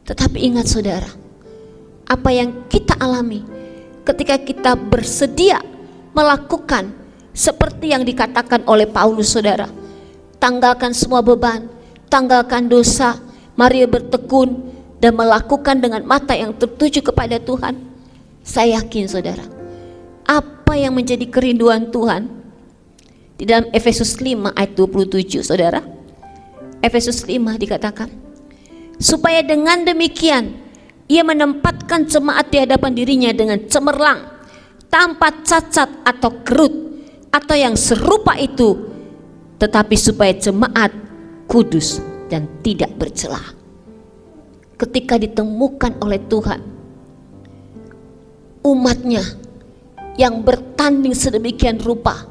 S3: Tetapi ingat saudara, apa yang kita alami ketika kita bersedia melakukan seperti yang dikatakan oleh Paulus saudara, tanggalkan semua beban, tanggalkan dosa, mari bertekun dan melakukan dengan mata yang tertuju kepada Tuhan. Saya yakin saudara, apa yang menjadi kerinduan Tuhan di dalam Efesus 5 ayat 27 saudara, Efesus 5 dikatakan, supaya dengan demikian ia menempatkan jemaat di hadapan dirinya dengan cemerlang, tanpa cacat atau kerut atau yang serupa itu, tetapi supaya jemaat kudus dan tidak bercela. Ketika ditemukan oleh Tuhan umatnya yang bertanding sedemikian rupa,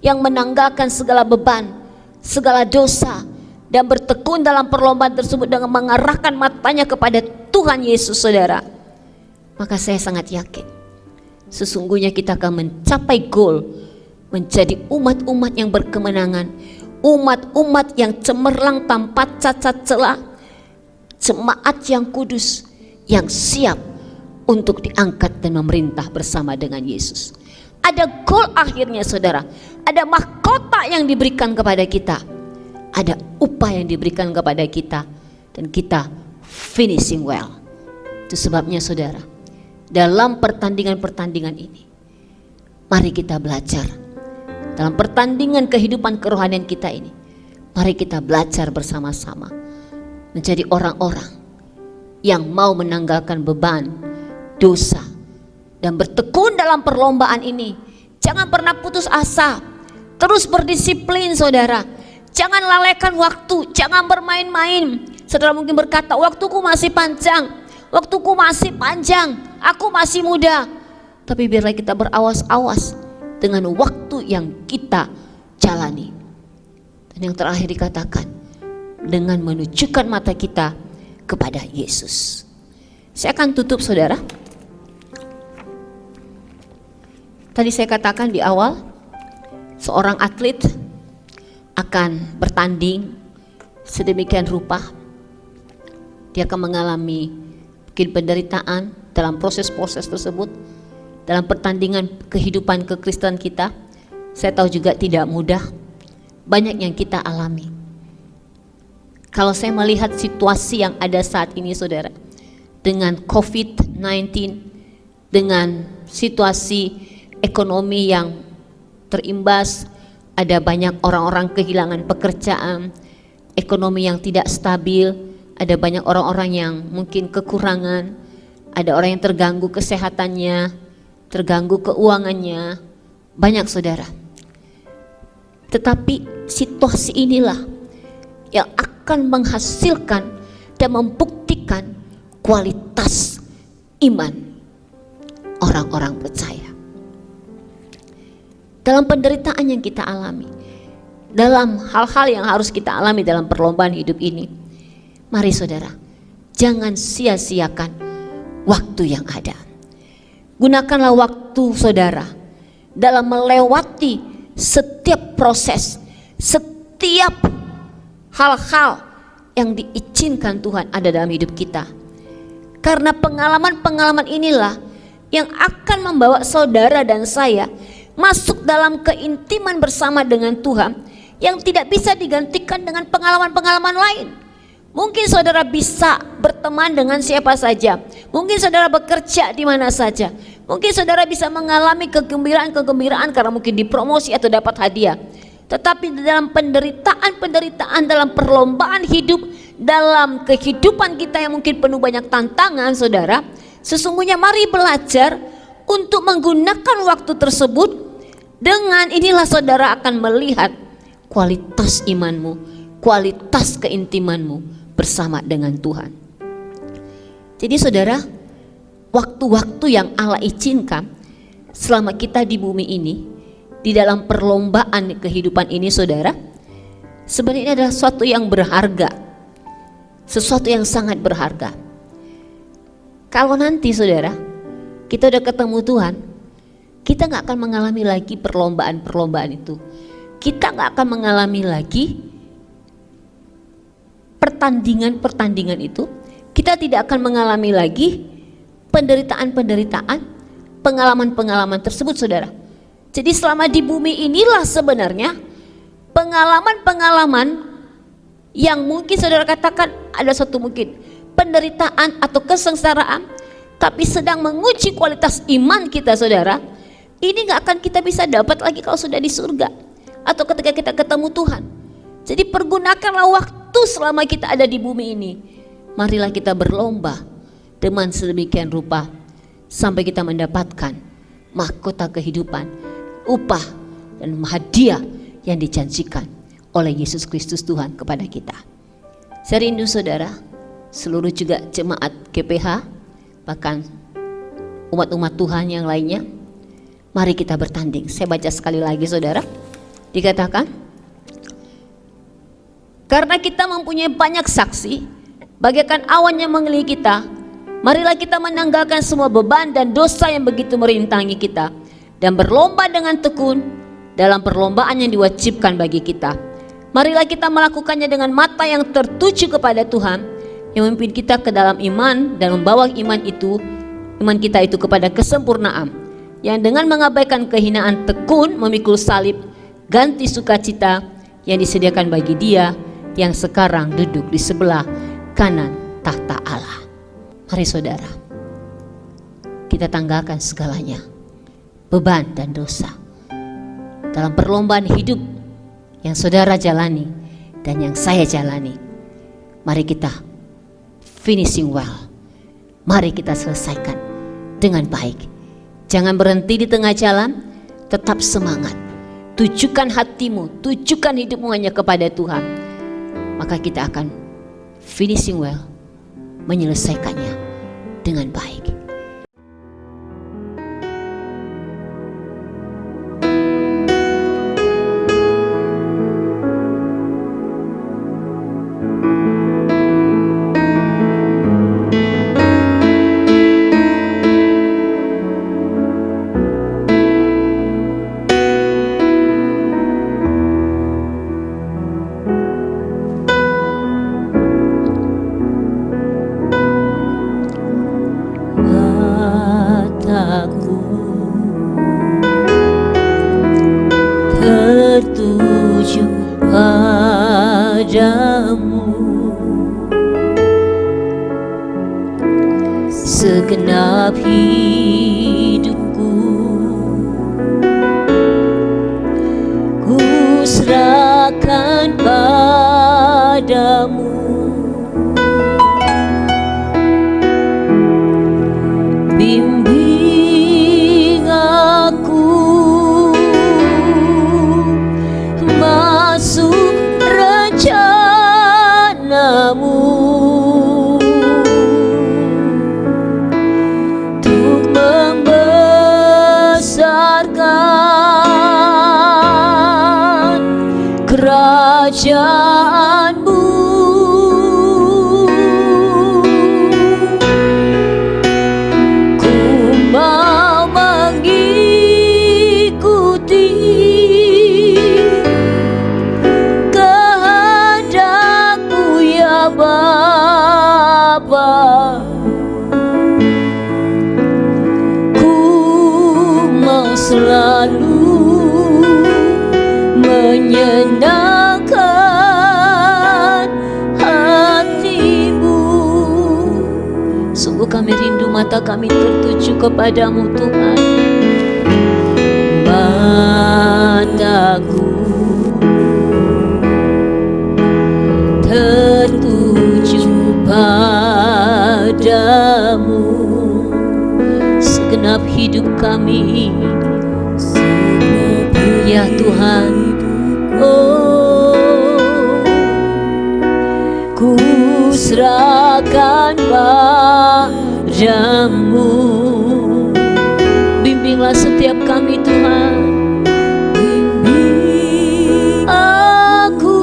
S3: yang menanggalkan segala beban, segala dosa, dan bertekun dalam perlombaan tersebut dengan mengarahkan matanya kepada Tuhan Yesus saudara, maka saya sangat yakin sesungguhnya kita akan mencapai goal, menjadi umat-umat yang berkemenangan, umat-umat yang cemerlang tanpa cacat celah, jemaat yang kudus, yang siap untuk diangkat dan memerintah bersama dengan Yesus. Ada goal akhirnya saudara, ada mahkota yang diberikan kepada kita, ada upah yang diberikan kepada kita, dan kita finishing well. Itu sebabnya saudara, dalam pertandingan-pertandingan ini, mari kita belajar. Dalam pertandingan kehidupan kerohanian kita ini, mari kita belajar bersama-sama menjadi orang-orang yang mau menanggalkan beban, dosa, dan bertekun dalam perlombaan ini. Jangan pernah putus asa, terus berdisiplin saudara. Jangan lalaikan waktu, jangan bermain-main. Saudara mungkin berkata, waktuku masih panjang, aku masih muda. Tapi biarlah kita berawas-awas dengan waktu yang kita jalani. Dan yang terakhir dikatakan, dengan menunjukkan mata kita kepada Yesus. Saya akan tutup saudara. Tadi saya katakan di awal, seorang atlet akan bertanding sedemikian rupa. Dia akan mengalami mungkin penderitaan dalam proses-proses tersebut. Dalam pertandingan kehidupan kekristenan kita, saya tahu juga tidak mudah. Banyak yang kita alami. Kalau saya melihat situasi yang ada saat ini saudara, dengan COVID-19, dengan situasi ekonomi yang terimbas, ada banyak orang-orang kehilangan pekerjaan, ekonomi yang tidak stabil, ada banyak orang-orang yang mungkin kekurangan, ada orang yang terganggu kesehatannya, terganggu keuangannya, banyak saudara. Tetapi situasi inilah yang akan menghasilkan dan membuktikan kualitas iman orang-orang percaya. Dalam penderitaan yang kita alami, dalam hal-hal yang harus kita alami dalam perlombaan hidup ini, mari saudara, jangan sia-siakan waktu yang ada. Gunakanlah waktu saudara dalam melewati setiap proses, setiap hal-hal yang diizinkan Tuhan ada dalam hidup kita. Karena pengalaman-pengalaman inilah yang akan membawa saudara dan saya masuk dalam keintiman bersama dengan Tuhan yang tidak bisa digantikan dengan pengalaman-pengalaman lain. Mungkin saudara bisa berteman dengan siapa saja, mungkin saudara bekerja di mana saja, mungkin saudara bisa mengalami kegembiraan-kegembiraan karena mungkin dipromosi atau dapat hadiah. Tetapi dalam penderitaan, dalam perlombaan hidup, dalam kehidupan kita yang mungkin penuh banyak tantangan saudara, sesungguhnya mari belajar untuk menggunakan waktu tersebut. Dengan inilah saudara akan melihat kualitas imanmu, kualitas keintimanmu bersama dengan Tuhan. Jadi saudara, waktu-waktu yang Allah izinkan selama kita di bumi ini, di dalam perlombaan kehidupan ini saudara, sebenarnya adalah sesuatu yang berharga, sesuatu yang sangat berharga. Kalau nanti saudara kita udah ketemu Tuhan, kita gak akan mengalami lagi perlombaan-perlombaan itu. Kita gak akan mengalami lagi pertandingan-pertandingan itu. Kita tidak akan mengalami lagi penderitaan-penderitaan, pengalaman-pengalaman tersebut saudara. Jadi selama di bumi inilah sebenarnya pengalaman-pengalaman yang mungkin saudara katakan ada satu mungkin penderitaan atau kesengsaraan, tapi sedang menguji kualitas iman kita saudara. Ini gak akan kita bisa dapat lagi kalau sudah di surga atau ketika kita ketemu Tuhan. Jadi pergunakanlah waktu selama kita ada di bumi ini. Marilah kita berlomba dengan sedemikian rupa sampai kita mendapatkan mahkota kehidupan, upah dan hadiah yang dijanjikan oleh Yesus Kristus Tuhan kepada kita. Saya rindu saudara, seluruh juga jemaat GPH, bahkan umat-umat Tuhan yang lainnya, mari kita bertanding. Saya baca sekali lagi saudara, dikatakan, karena kita mempunyai banyak saksi, bagaikan awan yang mengelilingi kita, marilah kita menanggalkan semua beban dan dosa yang begitu merintangi kita, dan berlomba dengan tekun dalam perlombaan yang diwajibkan bagi kita. Marilah kita melakukannya dengan mata yang tertuju kepada Tuhan, yang memimpin kita ke dalam iman dan membawa iman kita itu kepada kesempurnaan, yang dengan mengabaikan kehinaan tekun memikul salib, ganti sukacita yang disediakan bagi Dia yang sekarang duduk di sebelah kanan tahta Allah. Mari saudara, kita tanggalkan segalanya, beban dan dosa dalam perlombaan hidup yang saudara jalani dan yang saya jalani. Mari kita finishing well, mari kita selesaikan dengan baik. Jangan berhenti di tengah jalan, tetap semangat. Tujukan hatimu, tujukan hidupmu hanya kepada Tuhan. Maka kita akan finishing well, menyelesaikannya dengan baik. tertuju padamu. Segenap hidupku ku serahkan padamu. Bimbing aku masuk rencanamu, untuk membesarkan kerajaanmu. Ku mau mengikuti kehendak-Mu ya Bapa. Ku mau selalu menyenangkan hati-Mu. Sungguh kami rindu, mata kami tertuju kepadamu Tuhan. Mataku tertuju padamu. Segenap hidup kami, ya Tuhan. Oh, ku serahkan padamu. Bimbinglah setiap kami Tuhan. Bimbing aku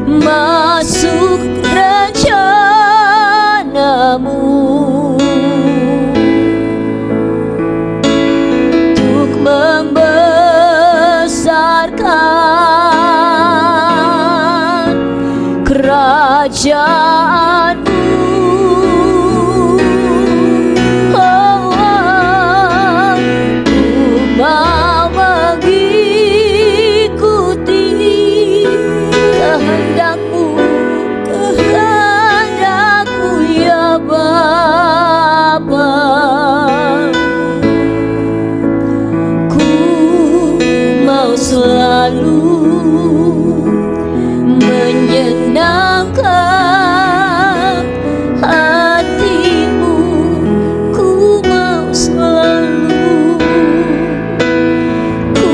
S3: masuk rencana-Mu, untuk membesarkan kerajaan-Mu. Oh, ku mau mengikuti kehendak-Mu, kehendak-Mu ya Bapa. Ku mau selalu menyenangkan hati-Mu. Ku mau selalu, ku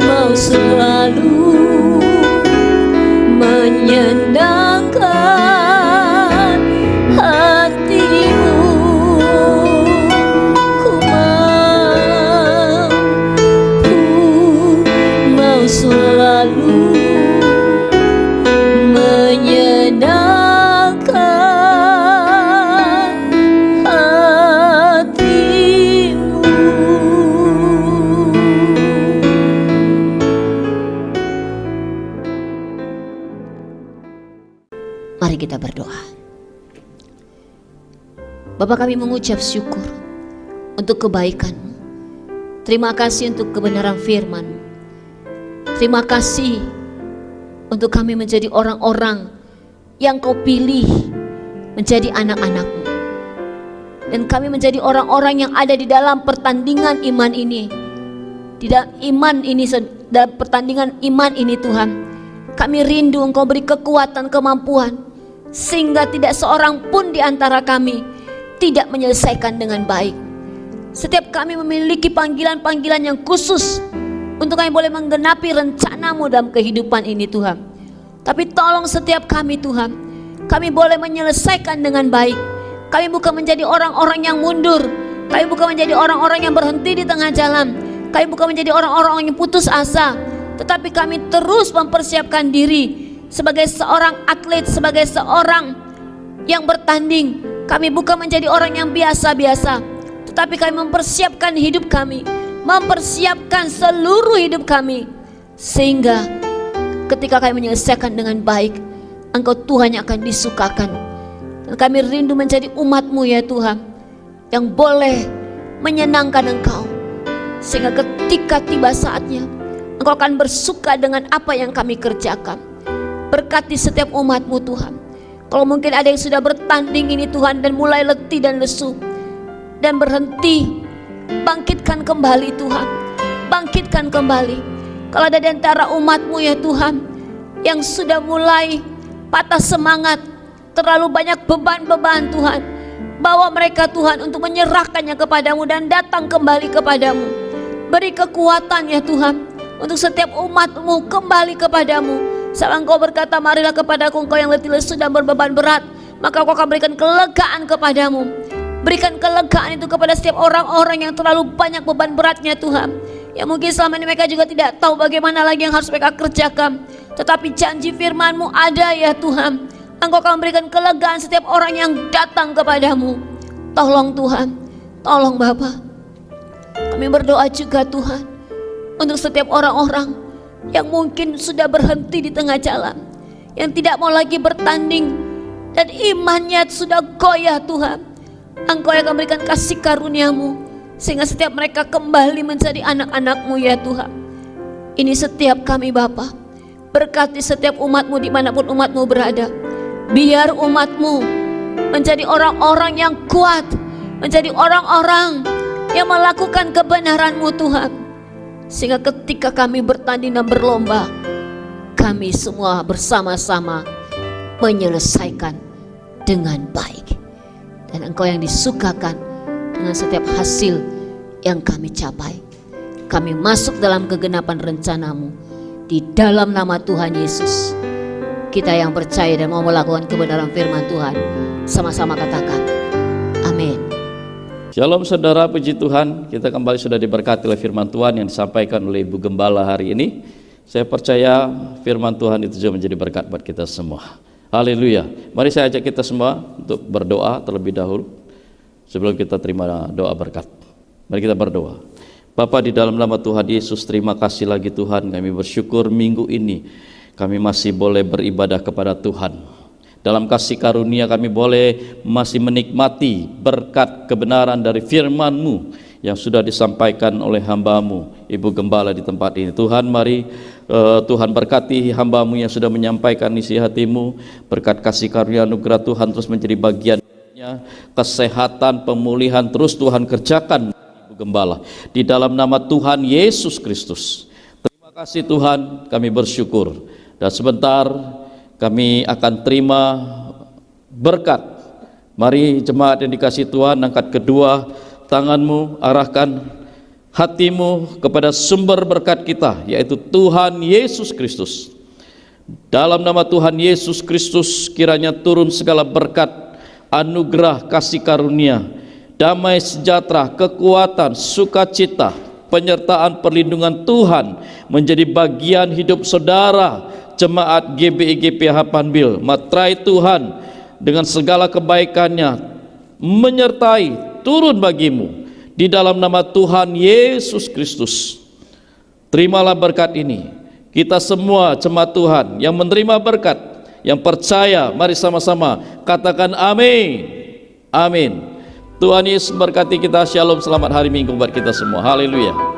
S3: mau selalu menyenangkan hati-Mu. Ku mau selalu menyenangkan hati-Mu. Mari kita berdoa. Bapa, kami mengucap syukur untuk kebaikan-Mu. Terima kasih untuk kebenaran firman-Mu. Terima kasih untuk kami menjadi orang-orang yang Kau pilih menjadi anak-anak-Mu. Dan kami menjadi orang-orang yang ada di dalam pertandingan iman ini. Dalam pertandingan iman ini Tuhan, kami rindu Engkau beri kekuatan, kemampuan, sehingga tidak seorang pun di antara kami tidak menyelesaikan dengan baik. Setiap kami memiliki panggilan-panggilan yang khusus untuk kami boleh menggenapi rencana-Mu dalam kehidupan ini Tuhan. Tapi tolong setiap kami Tuhan, kami boleh menyelesaikan dengan baik. Kami bukan menjadi orang-orang yang mundur. Kami bukan menjadi orang-orang yang berhenti di tengah jalan. Kami bukan menjadi orang-orang yang putus asa. Tetapi kami terus mempersiapkan diri sebagai seorang atlet, sebagai seorang yang bertanding. Kami bukan menjadi orang yang biasa-biasa, tetapi kami mempersiapkan hidup kami, mempersiapkan seluruh hidup kami, sehingga ketika kami menyelesaikan dengan baik, Engkau Tuhan yang akan disukakan. Dan kami rindu menjadi umat-Mu ya Tuhan, yang boleh menyenangkan Engkau,
S4: sehingga ketika tiba saatnya Engkau akan bersuka dengan apa yang kami kerjakan. Berkati setiap umat-Mu Tuhan. Kalau mungkin ada yang sudah bertanding ini Tuhan dan mulai letih dan lesu dan berhenti, bangkitkan kembali Tuhan, bangkitkan kembali. Kalau ada di antara umat-Mu ya Tuhan yang sudah mulai patah semangat, terlalu banyak beban-beban Tuhan, bawa mereka Tuhan untuk menyerahkannya kepadamu dan datang kembali kepadamu. Beri kekuatan ya Tuhan untuk setiap umat-Mu kembali kepadamu. Saat Engkau berkata, marilah kepadaku engkau yang letih lesu dan berbeban berat, maka Aku akan berikan kelegaan kepadamu. Berikan kelegaan itu kepada setiap orang-orang yang terlalu banyak beban beratnya Tuhan, yang mungkin selama ini mereka juga tidak tahu bagaimana lagi yang harus mereka kerjakan. Tetapi janji firman-Mu ada ya Tuhan. Engkau akan memberikan kelegaan setiap orang yang datang kepadamu. Tolong Tuhan, tolong Bapa. Kami berdoa juga Tuhan untuk setiap orang-orang yang mungkin sudah berhenti di tengah jalan, yang tidak mau lagi bertanding dan imannya sudah goyah Tuhan. Engkau yang akan berikan kasih karunia-Mu sehingga setiap mereka kembali menjadi anak-anak-Mu ya Tuhan. Ini setiap kami Bapa. Berkati setiap umat-Mu dimanapun umat-Mu berada. Biar umat-Mu menjadi orang-orang yang kuat, menjadi orang-orang yang melakukan kebenaran-Mu Tuhan, sehingga ketika kami bertanding dan berlomba, kami semua bersama-sama menyelesaikan dengan baik. Dan Engkau yang disukakan dengan setiap hasil yang kami capai. Kami masuk dalam kegenapan rencana-Mu. Di dalam nama Tuhan Yesus, kita yang percaya dan mau melakukan kebenaran firman Tuhan, sama-sama katakan amin.
S2: Shalom saudara, puji Tuhan, kita kembali sudah diberkati oleh firman Tuhan yang disampaikan oleh Ibu Gembala hari ini. Saya percaya firman Tuhan itu juga menjadi berkat buat kita semua. Haleluya. Mari saya ajak kita semua untuk berdoa terlebih dahulu sebelum kita terima doa berkat. Mari kita berdoa. Bapa, di dalam nama Tuhan Yesus, terima kasih lagi Tuhan, kami bersyukur minggu ini kami masih boleh beribadah kepada Tuhan. Dalam kasih karunia kami boleh masih menikmati berkat kebenaran dari firman-Mu yang sudah disampaikan oleh hamba-Mu Ibu Gembala di tempat ini. Tuhan, mari Tuhan berkati hamba-Mu yang sudah menyampaikan isi hati-Mu. Berkat kasih karunia anugerah Tuhan terus menjadi bagiannya. Kesehatan, pemulihan terus Tuhan kerjakan Ibu Gembala di dalam nama Tuhan Yesus Kristus. Terima kasih Tuhan, kami bersyukur. Dan sebentar kami akan terima berkat. Mari jemaat yang dikasihi Tuhan, angkat kedua tanganmu, arahkan hatimu kepada sumber berkat kita, yaitu Tuhan Yesus Kristus. Dalam nama Tuhan Yesus Kristus, kiranya turun segala berkat, anugerah, kasih karunia, damai sejahtera, kekuatan, sukacita, penyertaan perlindungan Tuhan menjadi bagian hidup saudara jemaat GBI GPH Panbil. Materai Tuhan dengan segala kebaikannya menyertai, turun bagimu di dalam nama Tuhan Yesus Kristus. Terimalah berkat ini. Kita semua jemaat Tuhan yang menerima berkat, yang percaya, mari sama-sama katakan amin. Amin. Tuhan Yesus berkati kita. Shalom, selamat hari Minggu buat kita semua. Haleluya.